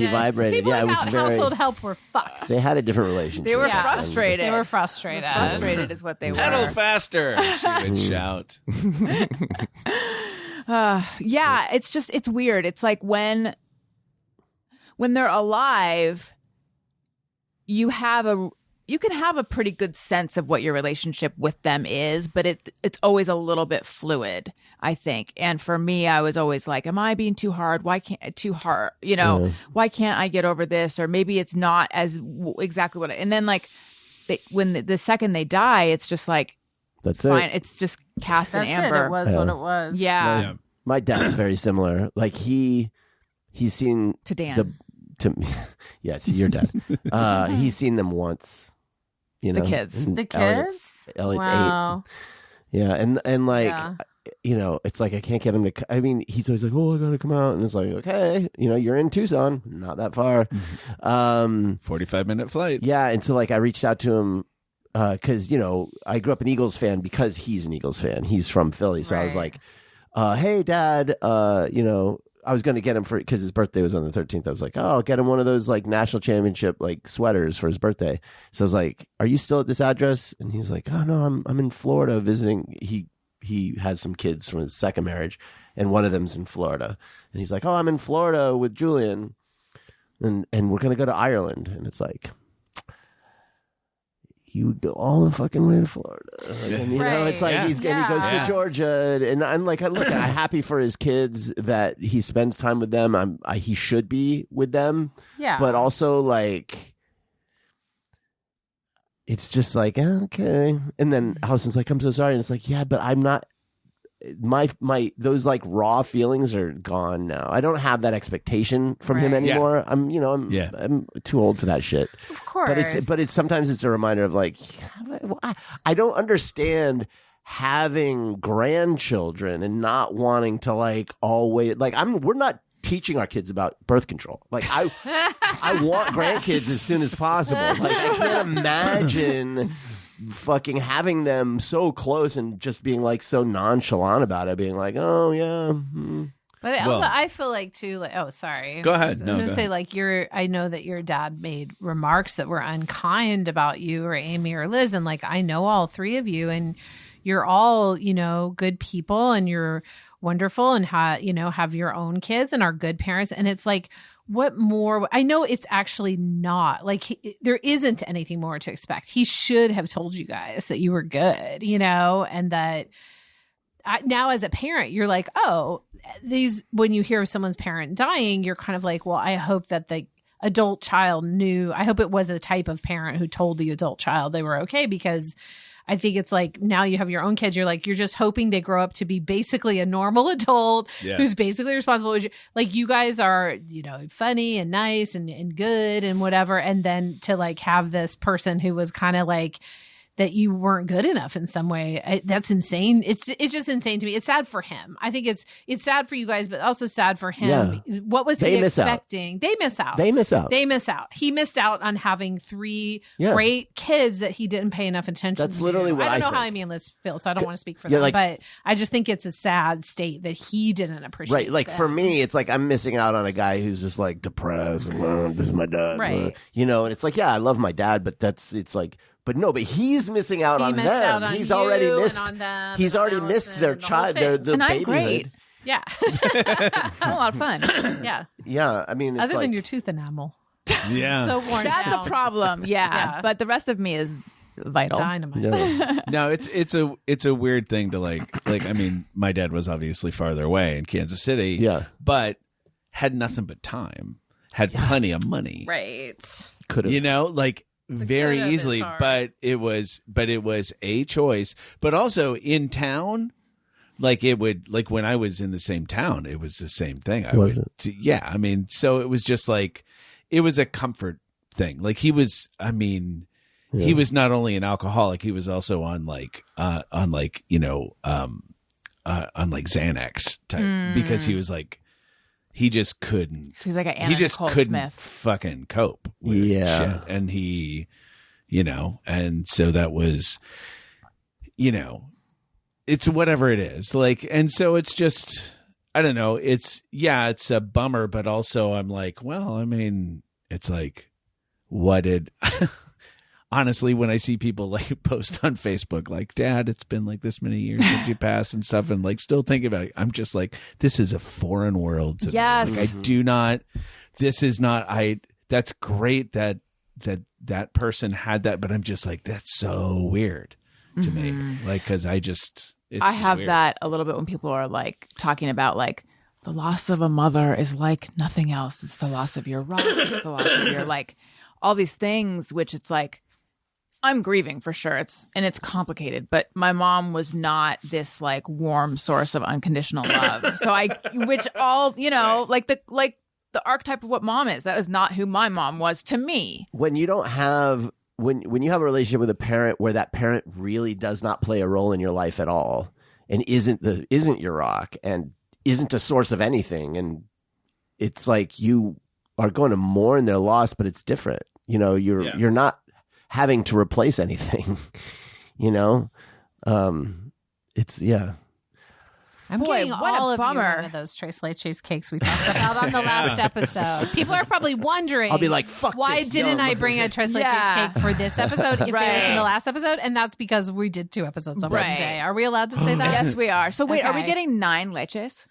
vibrated. People without household help were fucked. They had a different relationship. They were frustrated. They were frustrated. Frustrated is what they were. Pedal faster, she would shout. It's weird. It's like when they're alive, you can have a pretty good sense of what your relationship with them is, but it's always a little bit fluid, I think. And for me, I was always like, am I being too hard? Why can't why can't I get over this? Or maybe it's not as exactly what and then like when the second they die, it's just like, that's fine. It's just cast in amber. It was what it was. Yeah. My dad's very similar. Like he's seen to Dan. To your dad. He's seen them once. You know, the kids. Elliot's wow. 8. Yeah, and like you know, it's like I can't get him to. I mean, he's always like, "Oh, I gotta come out," and it's like, okay, you know, you're in Tucson, not that far. 45-minute flight. Yeah, and so like I reached out to him because you know I grew up an Eagles fan because he's an Eagles fan. He's from Philly, so I was like, "Hey, Dad, you know." I was going to get him because his birthday was on the 13th. I was like, oh, I'll get him one of those like national championship like sweaters for his birthday. So I was like, are you still at this address? And he's like, oh no, I'm in Florida visiting. He has some kids from his second marriage and one of them's in Florida. And he's like, oh, I'm in Florida with Julian and we're going to go to Ireland. And it's like, you go all the fucking way to Florida. Like, and, you know, it's like he goes to Georgia. And I'm like, look, I'm happy for his kids that he spends time with them. He should be with them. Yeah. But also, like, it's just like, okay. And then Allison's like, I'm so sorry. And it's like, yeah, but I'm not. My those like raw feelings are gone now. I don't have that expectation from him anymore. Yeah. I'm too old for that shit. Of course. But it's sometimes it's a reminder of like I don't understand having grandchildren and not wanting to like always like we're not teaching our kids about birth control. Like I want grandkids as soon as possible. Like I can't imagine fucking having them so close and just being like so nonchalant about it, being like, oh yeah. But also, I feel like too. Like, oh, sorry. Go ahead. I was gonna say like I know that your dad made remarks that were unkind about you or Amy or Liz, and like I know all three of you, and you're all good people, and you're wonderful, and have your own kids and are good parents, and it's like. What more? I know it's actually not like there isn't anything more to expect. He should have told you guys that you were good, and that now as a parent, you're like, oh, when you hear of someone's parent dying, you're kind of like, well, I hope that the adult child knew. I hope it was a type of parent who told the adult child they were okay, because I think it's like now you have your own kids. You're like, you're just hoping they grow up to be basically a normal adult who's basically responsible. Like you guys are, funny and nice and good and whatever. And then to like have this person who was kind of like that you weren't good enough in some way. That's insane. It's just insane to me. It's sad for him. I think it's sad for you guys, but also sad for him. Yeah. What was he expecting? They miss out. He missed out on having 3 great kids that he didn't pay enough attention to. That's literally what I don't know how Amy and Liz feel, so I don't want to speak for them. But I just think it's a sad state that he didn't appreciate. Right. Like them. For me, it's like I'm missing out on a guy who's just like depressed. This is my dad. Right. And it's like, yeah, I love my dad, but it's like, but no, but he's missing out on them. He's already missed. He's already missed their child, their and I'm babyhood. great. Yeah. a lot of fun. Yeah. Yeah, I mean, it's Other like, than your tooth enamel. Yeah. So worn That's down. a problem. Yeah. Yeah. But the rest of me is vital. Dynamite. no. No, it's a weird thing to like. I mean, my dad was obviously farther away in Kansas City. Yeah. But had nothing but time. Had plenty of money. Right. Could have. You know, like very could have is easily, hard. but it was a choice. But also in town, like it would, like when I was in the same town, it was the same thing. Was Yeah, I mean, so it was just like it was a comfort thing. Like he was, I mean, he was not only an alcoholic, he was also on like Xanax type because he was like. He just couldn't. So he's like an He Anna just Nicole couldn't Smith. fucking cope with Yeah. shit. And he, you know, and so that was, you know, it's whatever it is. Like, and so it's just, I don't know. It's a bummer, but also I'm like, well, I mean, it's like, what did, honestly, when I see people like post on Facebook, like, Dad, it's been like this many years since you passed and stuff, and like still thinking about it, I'm just like, this is a foreign world to Yes. me. Like, I do not, this is not, that's great that person had that, but I'm just like, that's so weird to me. Like, cause I just, it's I just have weird. that a little bit when people are like talking about like the loss of a mother is like nothing else. It's the loss of your rock. It's the loss of your like all these things, which it's like, I'm grieving for sure. It's complicated, but my mom was not this like warm source of unconditional love. So which all, you know, like the archetype of what mom is, that is not who my mom was to me. When you don't have when you have a relationship with a parent where that parent really does not play a role in your life at all and isn't your rock and isn't a source of anything, and it's like you are going to mourn their loss, but it's different. You know, you're not having to replace anything, you know? It's, yeah. I'm Boy, getting what a all of bummer. you one of those Tres Leches cakes we talked about on the last episode. People are probably wondering. I'll be like, fuck why this, didn't yum. I bring a Tres Leches Yeah. cake for this episode if Right. they listened to the last episode? And that's because we did 2 episodes on Right. one day. Are we allowed to say that? Yes, we are. So wait, are we Okay. getting 9 leches?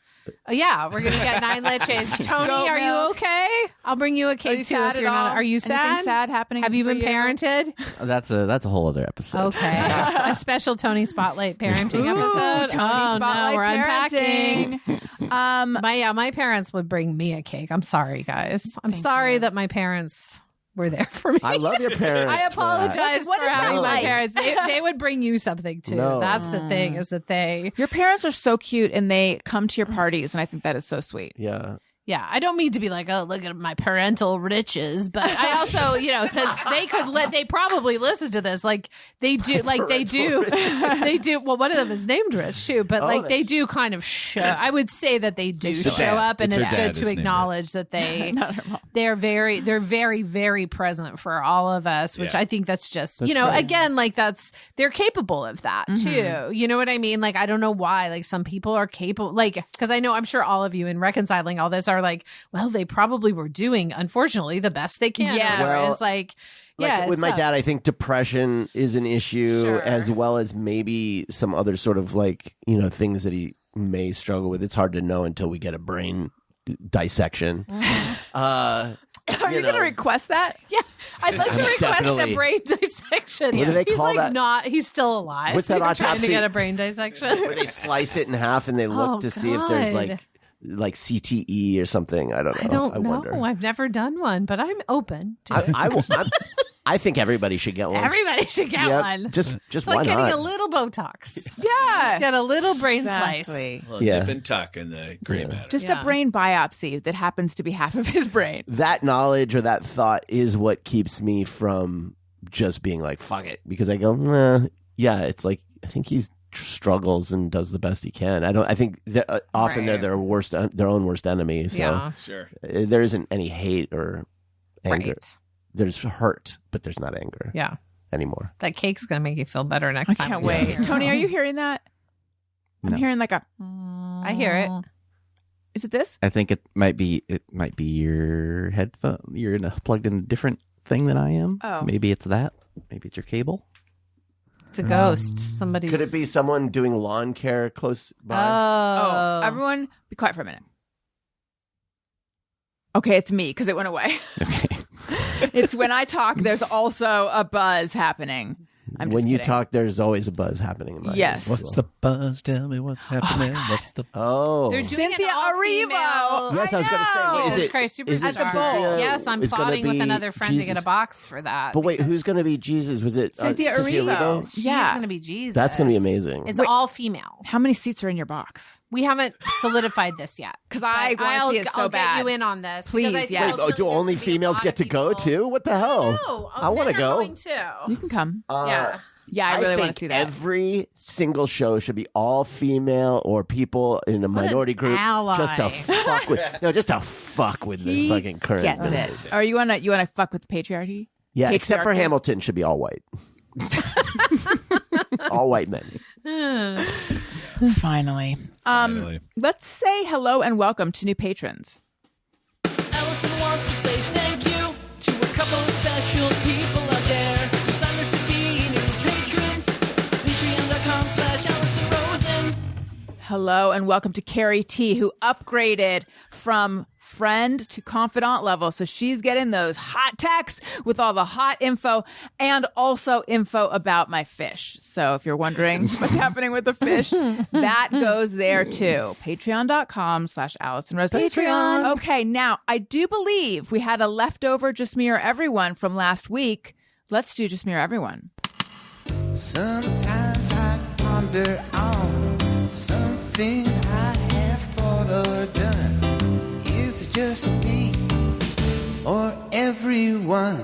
Yeah, we're gonna get 9 leches. Tony, Goat are you milk. okay? I'll bring you a cake too if you're not. Are you sad? Anything sad happening? Have you for been parented? That's a whole other episode. Okay, a special Tony Spotlight parenting episode. Tony oh Spotlight no, we're parenting. unpacking. My parents would bring me a cake. I'm sorry, guys. I'm Thank sorry you. that my parents were there for me. I love your parents. I for that. apologize What for is that having my like? parents. They would bring you something too. No. That's the thing, is that they. Your parents are so cute and they come to your parties, and I think that is so sweet. Yeah. Yeah, I don't mean to be like, oh, look at my parental riches, but I also, you know, since they probably listen to this, like they do, they do. Well, one of them is named Rich too, but like they do kind of show. I would say that they do It's her show dad. up, and It's her it's dad good is to named acknowledge that they Not her mom. they're very, very present for all of us, which Yeah. I think that's just, you know, again, like they're capable of that too. You know what I mean? Like, I don't know why, like some people are capable, like, because I'm sure all of you in reconciling all this are like, well, they probably were doing, unfortunately, the best they can. Yes. Well, Whereas, like, yeah, with my so- dad, I think depression is an issue, Sure. as well as maybe some other sort of like, you know, things that he may struggle with. It's hard to know until we get a brain dissection. Are you know. going to request that? Yeah, I'd like to request Definitely. a brain dissection. What do they he's call like that? not. He's still alive. What's that We're trying autopsy? to get a brain dissection. Where they slice it in half and they look Oh, to see if there's God. like CTE or something. I don't know. I don't know. wonder. I've never done one, but I'm open to it. I think everybody should get one. Everybody should get Yep. one. Just It's why like getting not? a little Botox. Yeah. Just get a little brain slice. Exactly. Well, Yeah. nip and tuck in the gray matter. Just Yeah. a brain biopsy that happens to be half of his brain. That knowledge or that thought is what keeps me from just being like, fuck it. Because I go, yeah, it's like, I think he struggles and does the best he can. I think that, often Right. they're their own worst enemy. So Yeah. Sure. there isn't any hate or anger. Right. There's hurt, but there's not anger Yeah. anymore. That cake's going to make you feel better I next time. can't we wait. get here. Tony, are you hearing that? I'm No. hearing like a. I hear it. Is it this? I think it might be your headphone. Plugged in a different thing than I am. Oh. Maybe it's that. Maybe it's your cable. It's a ghost. Somebody's. Could it be someone doing lawn care close by? Oh, everyone, be quiet for a minute. Okay, it's me because it went away. Okay. It's when I talk, there's also a buzz happening. I'm just When you kidding. talk, there's always a buzz happening in my Yes. ears. What's the buzz? Tell me what's happening. What's the Oh. They're doing Cynthia an all-female- Arrivo. Yes, I was going to say. Wait, Jesus is it, Christ, is it Superstar. Cynthia Yes, I'm is gonna plotting with be another friend to get Jesus? a box for that. But wait, who's going to be Jesus? Was it Cynthia Erivo. She's Yeah. going to be Jesus. That's going to be amazing. It's all female. How many seats are in your box? We haven't solidified this yet. 'Cause I But wanna I'll- see it so I'll bad. get you in on this. Please, because I think yes. Wait, ultimately do there's only gonna be a females lot get of to go people- too? What the hell? No, I want to men are go. going too. You can come. Yeah. Yeah, I really want think to see that. every single show should be all female or people in a minority group ally. just to fuck with the He fucking current. Gets it. Or you wanna fuck with the patriarchy? Yeah, except for Patriarchy? Hamilton should be all white. All white men. Finally. Finally. Let's say hello and welcome to new patrons. Allison wants to say thank you to a couple of special people out there who signed up to be new patrons. Patreon.com/Allison Rosen. Hello and welcome to Carrie T, who upgraded from friend to confidant level. So she's getting those hot texts with all the hot info and also info about my fish. So if you're wondering what's happening with the fish, that goes there too. Patreon.com/Allison Rose. Patreon. Okay, now I do believe we had a leftover Just Me or Everyone from last week. Let's do Just Me or Everyone. Sometimes I ponder on something I have thought or done. Is it just me or everyone?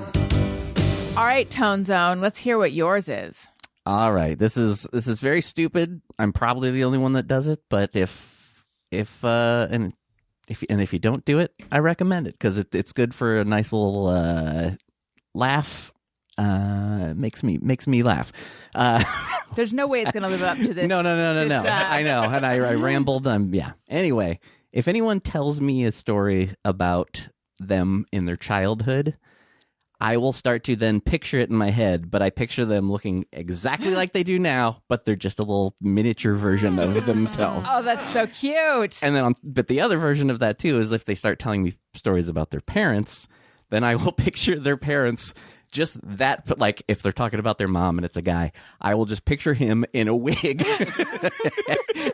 All right, Tone Zone, let's hear what yours is. All right. This is very stupid. I'm probably the only one that does it, but if you don't do it, I recommend it because it's good for a nice little laugh. Makes me laugh. There's no way it's going to live up to this. No. this, I know, and I rambled. Yeah. Anyway, if anyone tells me a story about them in their childhood, I will start to then picture it in my head, but I picture them looking exactly like they do now, but they're just a little miniature version of themselves. Oh, that's so cute. And then, but the other version of that too is if they start telling me stories about their parents, then I will picture their parents just that. But like if they're talking about their mom and it's a guy, I will just picture him in a wig.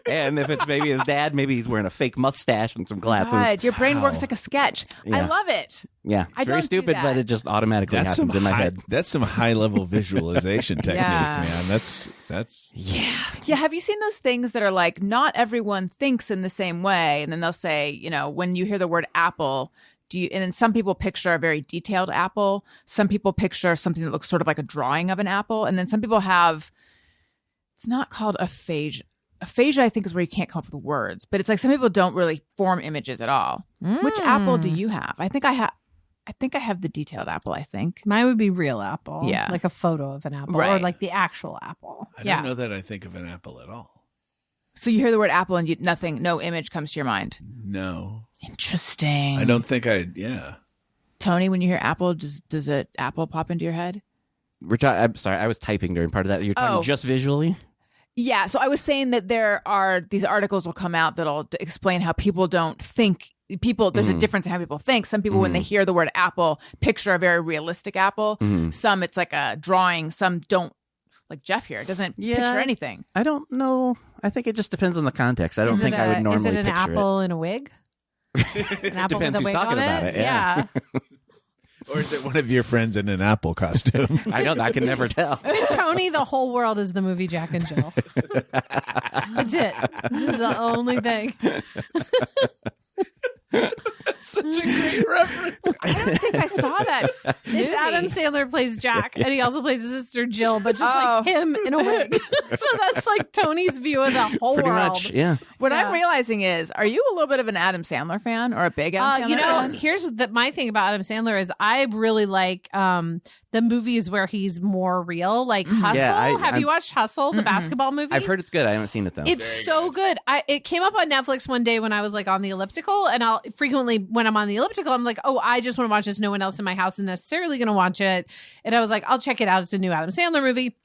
And if it's maybe his dad, maybe he's wearing a fake mustache and some glasses. God, your brain works like a sketch. I Yeah. love it. Yeah, I it's very don't do stupid, that. but it just automatically happens in my head. That's some high level visualization technique, Yeah. man. That's Yeah, have you seen those things that are like, not everyone thinks in the same way? And then they'll say, you know, when you hear the word apple, and then some people picture a very detailed apple. Some people picture something that looks sort of like a drawing of an apple. And then some people have, it's not called aphasia. Aphasia, I think, is where you can't come up with words. But it's like some people don't really form images at all. Which apple do you have? I think I have the detailed apple, I think. Mine would be real apple. Yeah. Like a photo of an apple. Or Right. like the actual apple. I yeah. don't know that I think of an apple at all. So you hear the word apple and no image comes to your mind. No. Interesting. I don't think yeah. Tony, when you hear apple, does it apple pop into your head? I'm sorry, I was typing during part of that. You're talking Oh. just visually? Yeah. So I was saying that there are these articles will come out that'll explain how people don't think. There's a difference in how people think. Some people, when they hear the word apple, picture a very realistic apple. Some, it's like a drawing. Some don't. Like Jeff here doesn't Yeah. picture anything. I don't know. I think it just depends on the context. I don't Is think it I would a- normally Is it an picture apple in a wig? An apple Depends with a who's wig talking on about it, yeah. Or is it one of your friends in an apple costume? I know. I can never tell. To Tony, the whole world is the movie Jack and Jill. That's it. This is the only thing. Such a great reference. I don't think I saw that. It's Adam Sandler plays Jack, and he also plays his sister Jill, but just like him in a wig. So that's like Tony's view of the whole Pretty world. much, yeah. What Yeah. I'm realizing is, are you a little bit of an Adam Sandler fan or a big Adam Sandler You know, fan? here's my thing about Adam Sandler is I really like the movies where he's more real, like Hustle. Yeah, Have you watched Hustle, the basketball movie? I've heard it's good. I haven't seen it though. It's so good. It came up on Netflix one day when I was like on the elliptical, and I'll frequently when I'm on the elliptical, I'm like, oh, I just want to watch this. No one else in my house is necessarily going to watch it, and I was like, I'll check it out. It's a new Adam Sandler movie.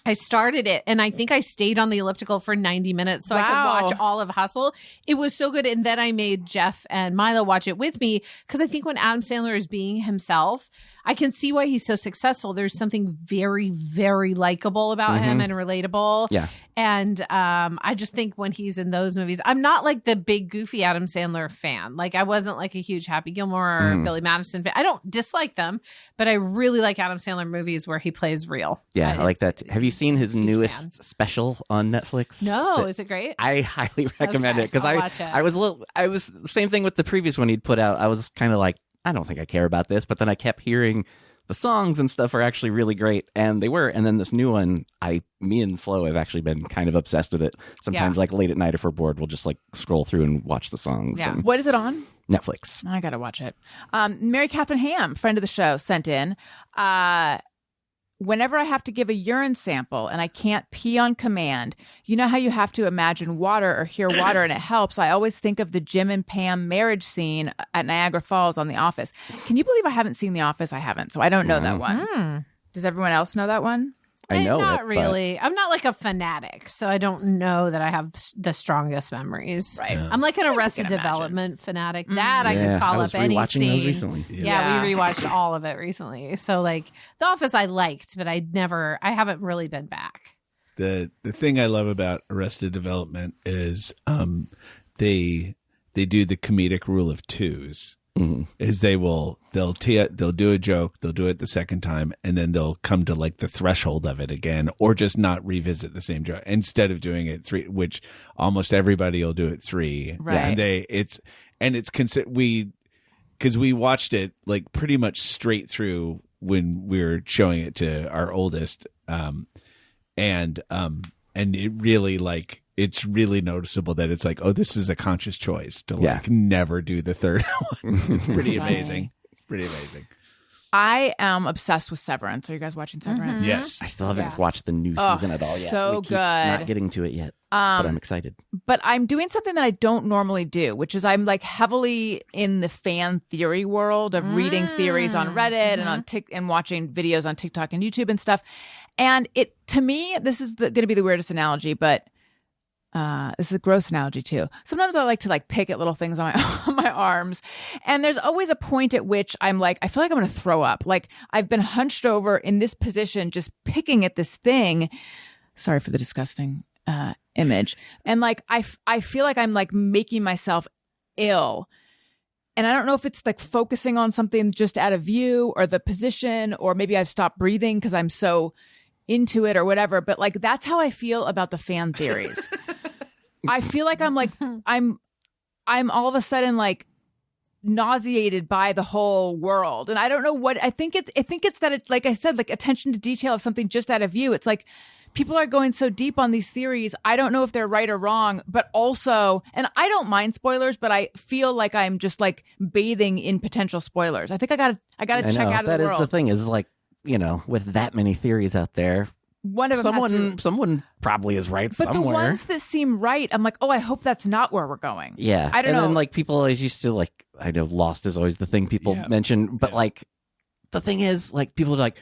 I started it and I think I stayed on the elliptical for 90 minutes so I could Wow. watch all of Hustle. It was so good. And then I made Jeff and Milo watch it with me because I think when Adam Sandler is being himself, I can see why he's so successful. There's something very, very likable about him and relatable. Yeah. And I just think when he's in those movies, I'm not like the big goofy Adam Sandler fan. Like I wasn't like a huge Happy Gilmore or Billy Madison fan. I don't dislike them, but I really like Adam Sandler movies where he plays real. Yeah, I like that. Have you seen his Huge newest fan. special on Netflix? No, That- is it great? I highly recommend Okay, it because I'll watch it. I was same thing with the previous one he'd put out. I was kind of like, I don't think I care about this, but then I kept hearing the songs and stuff are actually really great, and they were. And then this new one, me and Flo have actually been kind of obsessed with it. Sometimes, like late at night, if we're bored, we'll just like scroll through and watch the songs. Yeah. and What is it on? Netflix. I gotta watch it. Mary Catherine Ham, friend of the show, sent in. Whenever I have to give a urine sample and I can't pee on command, you know how you have to imagine water or hear water and it helps. I always think of the Jim and Pam marriage scene at Niagara Falls on The Office. Can you believe I haven't seen The Office? I haven't, so I don't know that one. Does everyone else know that one? I know not it, really. I'm not like a fanatic, so I don't know that I have the strongest memories. Right. I'm like an Arrested can imagine. Development fanatic. That I Yeah, could call I was up any rewatching scene. those recently. Yeah, we rewatched all of it recently. So like The Office I liked, but I haven't really been back. The thing I love about Arrested Development is they do the comedic rule of twos. Is they'll do a joke, they'll do it the second time, and then they'll come to like the threshold of it again, or just not revisit the same joke instead of doing it three, which almost everybody will do it three. Right. And because we watched it like pretty much straight through when we were showing it to our oldest, and it really like. It's really noticeable that it's like, oh, this is a conscious choice to like never do the third one. It's pretty amazing. Pretty amazing. I am obsessed with Severance. Are you guys watching Severance? Yes. I still haven't watched the new season at all yet. so We keep good. Not getting to it yet, but I'm excited. But I'm doing something that I don't normally do, which is I'm like heavily in the fan theory world of reading theories on Reddit and on and watching videos on TikTok and YouTube and stuff. And it, to me, this is going to be the weirdest analogy, but this is a gross analogy too. Sometimes I like to like pick at little things on my arms, and there's always a point at which I'm like, I feel like I'm going to throw up. Like I've been hunched over in this position, just picking at this thing. Sorry for the disgusting image, and like I feel like I'm like making myself ill. And I don't know if it's like focusing on something just out of view or the position, or maybe I've stopped breathing because I'm so into it or whatever. But like, that's how I feel about the fan theories. I feel like I'm like, I'm all of a sudden like nauseated by the whole world. And I don't know what, I think it's that it, like I said, like attention to detail of something just out of view. It's like, people are going so deep on these theories. I don't know if they're right or wrong, but also, and I don't mind spoilers, but I feel like I'm just like bathing in potential spoilers. I think I gotta check out of the That is world. the thing. Is like, you know, with that many theories out there, One of them has to be, someone probably is right but somewhere. the ones that seem right, I'm like, oh, I hope that's not where we're going. Yeah, I don't know. And then like people always used to like, I know Lost is always the thing people mention, but like the thing is, like people are like,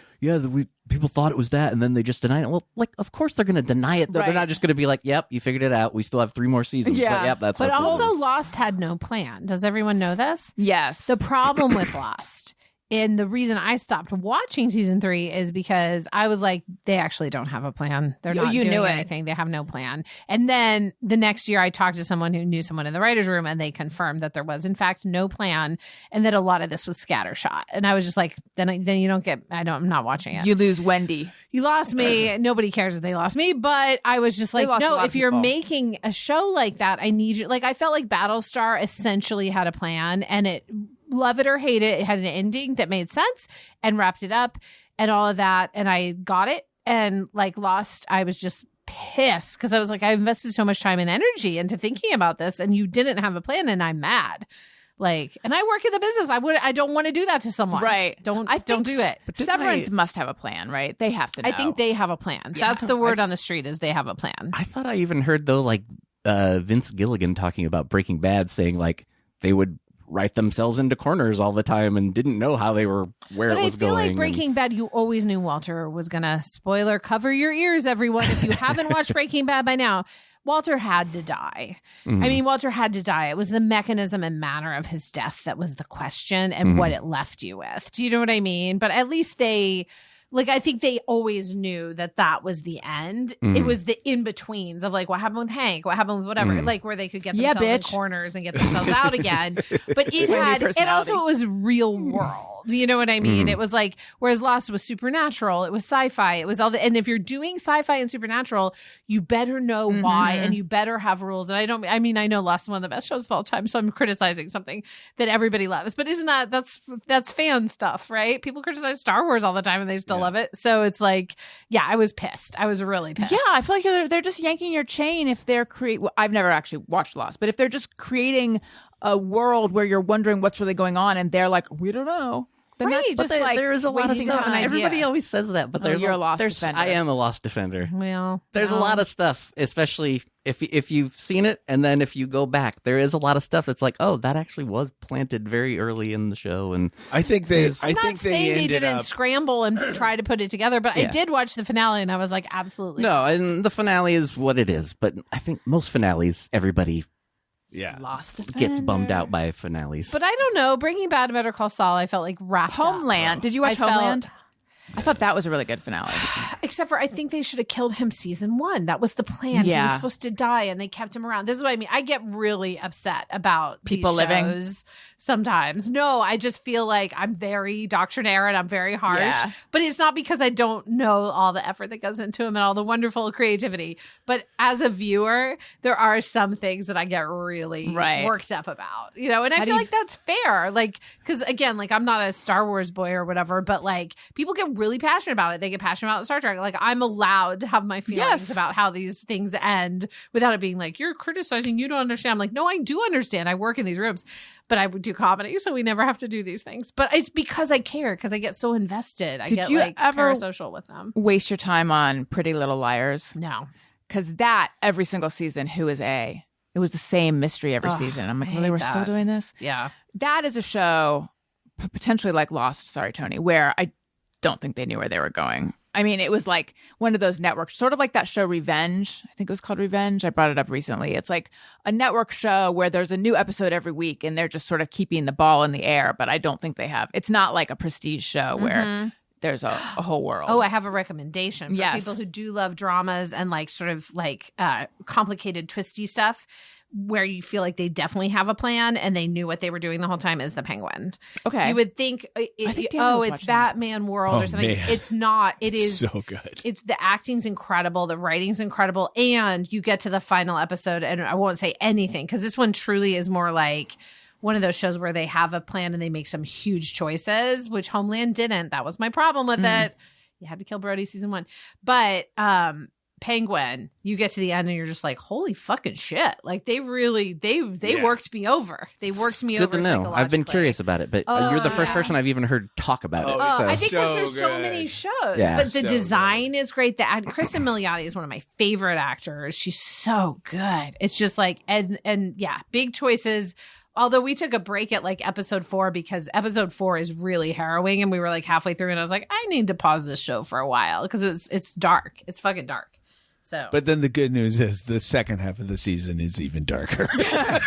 people thought it was that, and then they just denied it. Well, like of course they're going to deny it. Though. Right. They're not just going to be like, yep, you figured it out. We still have 3 more seasons. Yeah. But, yep, that's But what also this is. Lost had no plan. Does everyone know this? Yes. The problem with Lost, and the reason I stopped watching season 3 is because I was like, they actually don't have a plan. They're not you doing knew it. anything. They have no plan. And then the next year I talked to someone who knew someone in the writer's room, and they confirmed that there was in fact no plan, and that a lot of this was scattershot. And I was just like, then you don't get, I'm not watching it. you lose Wendy. You lost me. Nobody cares if they lost me. But I was just They like, lost a no, lot of if you're people. making a show like that, I need you. Like, I felt like Battlestar essentially had a plan, and it, love it or hate it, it had an ending that made sense and wrapped it up and all of that. And I got it. And like Lost, I was just pissed because I was like, I invested so much time and energy into thinking about this, and you didn't have a plan, and I'm mad. Like, and I work in the business. I don't want to do that to someone. Right. Don't think do it. Severance must have a plan, right? They have to know. I think they have a plan. Yeah. That's the word on the street, is they have a plan. I thought I even heard though, like Vince Gilligan talking about Breaking Bad, saying like they would write themselves into corners all the time and didn't know how they were where But it was I feel going. like Breaking Bad, you always knew Walter was gonna spoiler cover your ears, everyone. If you haven't watched Breaking Bad by now, Walter had to die. I mean, Walter had to die. It was the mechanism and manner of his death that was the question and what it left you with. Do you know what I mean? But at least they. Like, I think they always knew that was the end. It was the in-betweens of, like, what happened with Hank? What happened with whatever? Like, where they could get themselves in corners and get themselves out again. But it had, and also it was real world. You know what I mean? It was like, whereas Lost was supernatural, it was sci-fi, it was all the, and if you're doing sci-fi and supernatural, you better know why, and you better have rules. And I know Lost is one of the best shows of all time, so I'm criticizing something that everybody loves. But isn't that's fan stuff, right? People criticize Star Wars all the time and they still love it. So it's like, yeah, I was pissed. I was really pissed. Yeah, I feel like they're just yanking your chain if they're I've never actually watched Lost, but if they're just creating a world where you're wondering what's really going on and they're like, we don't know. Then that's just like there is a lot of wasting stuff. time. Everybody always says that, but you're a Lost defender. I am a Lost defender. Well, There's a lot of stuff, especially if you've seen it, and then if you go back, there is a lot of stuff that's like, oh, that actually was planted very early in the show, and I think they. I'm not saying they didn't scramble and try to put it together, but I did watch the finale and I was like, absolutely. No, and the finale is what it is. But I think most finales, everybody Lost defender. gets bummed out by finales. But I don't know. Breaking Bad and Better Call Saul, I felt like wrapped Homeland. up. Did you watch Homeland? I thought that was a really good finale. Except for I think they should have killed him season 1. That was the plan. He was supposed to die and they kept him around. This is what I mean. I get really upset about people these living shows sometimes. No, I just feel like I'm very doctrinaire and I'm very harsh. Yeah. But it's not because I don't know all the effort that goes into them and all the wonderful creativity. But as a viewer, there are some things that I get really worked up about. You know, and I feel like that's fair. Like, because again, like I'm not a Star Wars boy or whatever, but like people get really passionate about it. They get passionate about Star Trek. Like I'm allowed to have my feelings about how these things end without it being like, you're criticizing, you don't understand. I'm like, no, I do understand. I work in these rooms, but I would do comedy, so we never have to do these things. But it's because I care, because I get so invested. I get you like ever parasocial with them. Waste your time on Pretty Little Liars? No. Because that, every single season, who is A? It was the same mystery every season. I'm like, really, we're still doing this? Yeah. That is a show, potentially like Lost, sorry, Tony, where I don't think they knew where they were going. I mean, it was like one of those networks, sort of like that show Revenge. I think it was called Revenge. I brought it up recently. It's like a network show where there's a new episode every week and they're just sort of keeping the ball in the air. But I don't think they have. It's not like a prestige show where there's a whole world. Oh, I have a recommendation for people who do love dramas and like sort of like complicated, twisty stuff, where you feel like they definitely have a plan and they knew what they were doing the whole time, is The Penguin. Okay. You would think, it's Batman World or something. Man. It's not. It is so good. It's the acting's incredible. The writing's incredible. And you get to the final episode and I won't say anything because this one truly is more like one of those shows where they have a plan and they make some huge choices, which Homeland didn't. That was my problem with it. You had to kill Brody season 1. But Penguin, you get to the end and you're just like, holy fucking shit. Like they really, they worked me over. They worked me over. Good to know. I've been curious about it, but you're the first person I've even heard talk about it. I think so because there's so good. many shows. Yeah. But the So design is great. Kristen Milioti is one of my favorite actors. She's so good. It's just like, and yeah, big choices. Although we took a break at like episode 4 because episode 4 is really harrowing and we were like halfway through and I was like, I need to pause this show for a while because it's dark. It's fucking dark. So, But then the good news is the second half of the season is even darker. I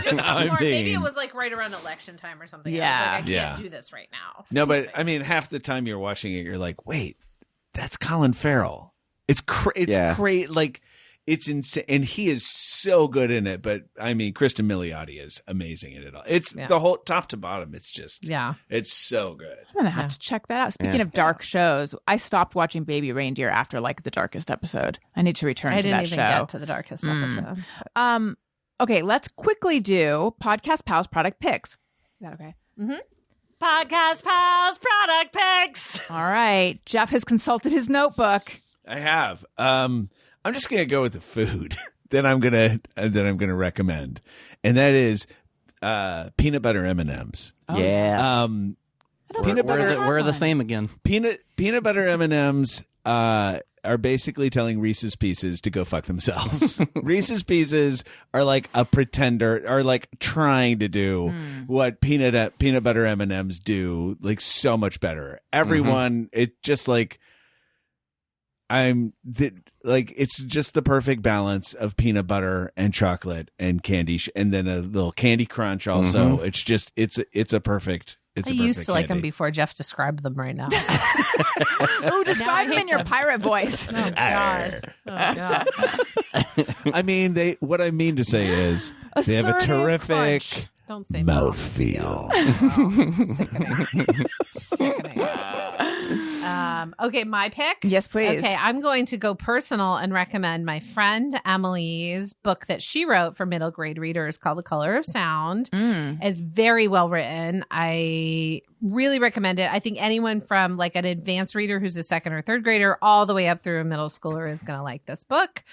just maybe it mean- was like right around election time or something. Yeah. I was like, I Yeah. can't do this right now. No, but I mean, half the time you're watching it, you're like, wait, that's Colin Farrell. It's great. Like, it's insane. And he is so good in it. But I mean, Kristen Milioti is amazing in it all. It's the whole top to bottom. It's just, it's so good. I'm going to have to check that out. Speaking of dark shows, I stopped watching Baby Reindeer after like the darkest episode. I need to return to that show. I didn't even get to the darkest episode. Okay, let's quickly do Podcast Pals product picks. Is that okay? Podcast Pals product picks. All right. Jeff has consulted his notebook. I have. I'm just gonna go with the food that I'm gonna recommend, and that is peanut butter M&Ms. Yeah. Peanut butter. We're the same again. Peanut butter M&Ms. are basically telling Reese's Pieces to go fuck themselves. Reese's Pieces are like a pretender, are like trying to do what peanut butter M&Ms do, like so much better. Everyone, it just like it's just the perfect balance of peanut butter and chocolate and candy, and then a little Candy Crunch. Also, it's just it's a perfect. It's I used to like them before Jeff described them right now. Oh, describe them in your pirate voice. Oh, God. Oh, God. I mean, what I mean to say is they have a terrific crunch. Don't say mouthfeel. Sickening. Okay, my pick? Yes, please. Okay, I'm going to go personal and recommend my friend Emily's book that she wrote for middle grade readers called The Color of Sound. It's very well written. I really recommend it. I think anyone from like an advanced reader who's a second or third grader all the way up through a middle schooler is going to like this book.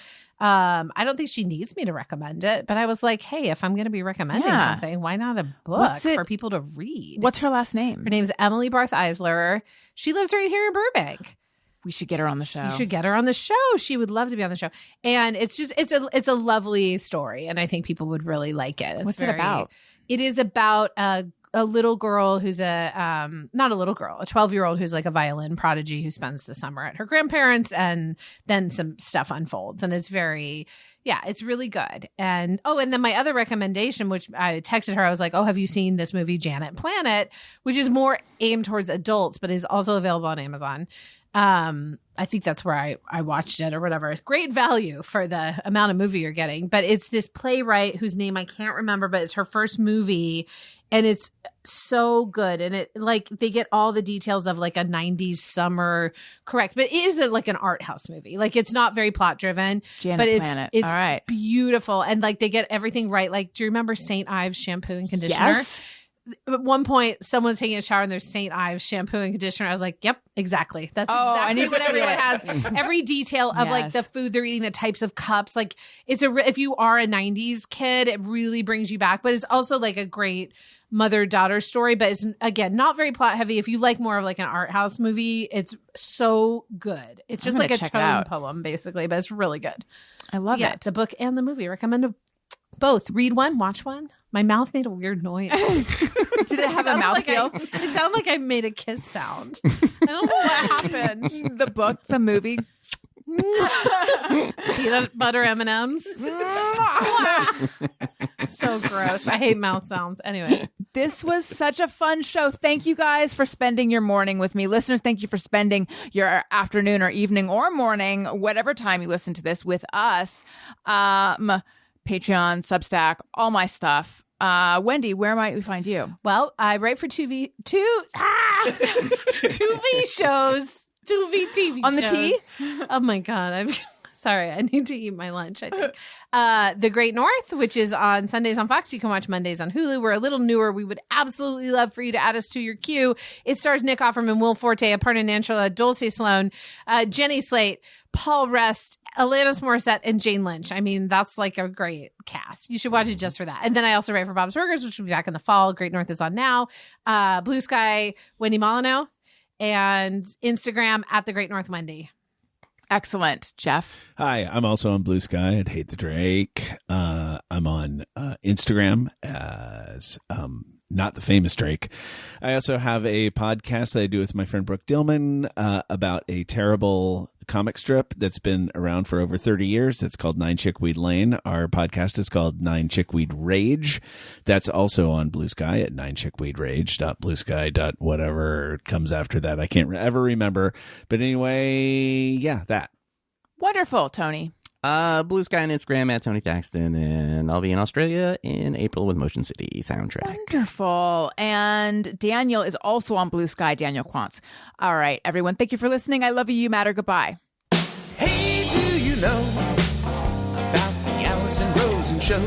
I don't think she needs me to recommend it, but I was like, hey, if I'm going to be recommending something, why not a book for people to read? What's her last name? Her name's Emily Barth Eisler. She lives right here in Burbank. We should get her on the show. You should get her on the show. She would love to be on the show. And it's just it's a lovely story, and I think people would really like it. What's it about? It is about a little girl who's not a little girl, a 12-year-old who's like a violin prodigy who spends the summer at her grandparents', and then some stuff unfolds. And it's it's really good. And and then my other recommendation, which I texted her, I was like, have you seen this movie Janet Planet, which is more aimed towards adults, but is also available on Amazon. I think that's where I watched it or whatever. Great value for the amount of movie you're getting. But it's this playwright whose name I can't remember, but it's her first movie. And it's so good. And it like they get all the details of like a 90s summer, correct. But it is like an art house movie. Like it's not very plot driven. But it's all right. Beautiful. And like they get everything right. Like, do you remember St. Ives shampoo and conditioner? Yes. At one point, someone's taking a shower and there's St. Ives shampoo and conditioner. I was like, yep, exactly. That's exactly what everyone has. Every detail of like the food they're eating, the types of cups. Like if you are a 90s kid, it really brings you back. But it's also like a great mother-daughter story. But it's, again, not very plot heavy. If you like more of like an art house movie, it's so good. It's just like a tone poem, basically. But it's really good. I love it. The book and the movie. Recommend both. Read one, watch one. My mouth made a weird noise. Did it have a mouthfeel? It sounded like I made a kiss sound. I don't know what happened. The book, the movie. Peanut butter M&Ms. So gross. I hate mouth sounds. Anyway. This was such a fun show. Thank you guys for spending your morning with me. Listeners, thank you for spending your afternoon or evening or morning, whatever time you listen to this, with us. Patreon, Substack, all my stuff. Wendy, where might we find you? Well, I write for 2V shows. 2V TV On the shows. T? Oh my God. I'm sorry. I need to eat my lunch, I think. The Great North, which is on Sundays on Fox. You can watch Mondays on Hulu. We're a little newer. We would absolutely love for you to add us to your queue. It stars Nick Offerman, Will Forte, Aparna Nancherla, Dulce Sloan, Jenny Slate, Paul Rest, Alanis Morissette, and Jane Lynch. I mean, that's like a great cast. You should watch it just for that. And then I also write for Bob's Burgers, which will be back in the fall. Great North is on now. Blue Sky, Wendy Molyneux, and Instagram at The Great North Wendy. Excellent. Jeff? Hi, I'm also on Blue Sky at Hate the Drake. I'm on Instagram as Not the Famous Drake. I also have a podcast that I do with my friend Brooke Dillman about a terrible comic strip that's been around for over 30 years. That's called 9 Chickweed Lane. Our podcast is called 9 Chickweed Rage. That's also on Blue Sky at 9chickweedrage.bluesky. Whatever comes after that. I can't ever remember. But anyway, yeah, that. Wonderful, Tony. Blue Sky on Instagram at Tony Thaxton, and I'll be in Australia in April with Motion City Soundtrack. Wonderful. And Daniel is also on Blue Sky, Daniel Quantz. All right, everyone, thank you for listening. I love you. You matter. Goodbye. Hey, do you know about the Allison Rosen show?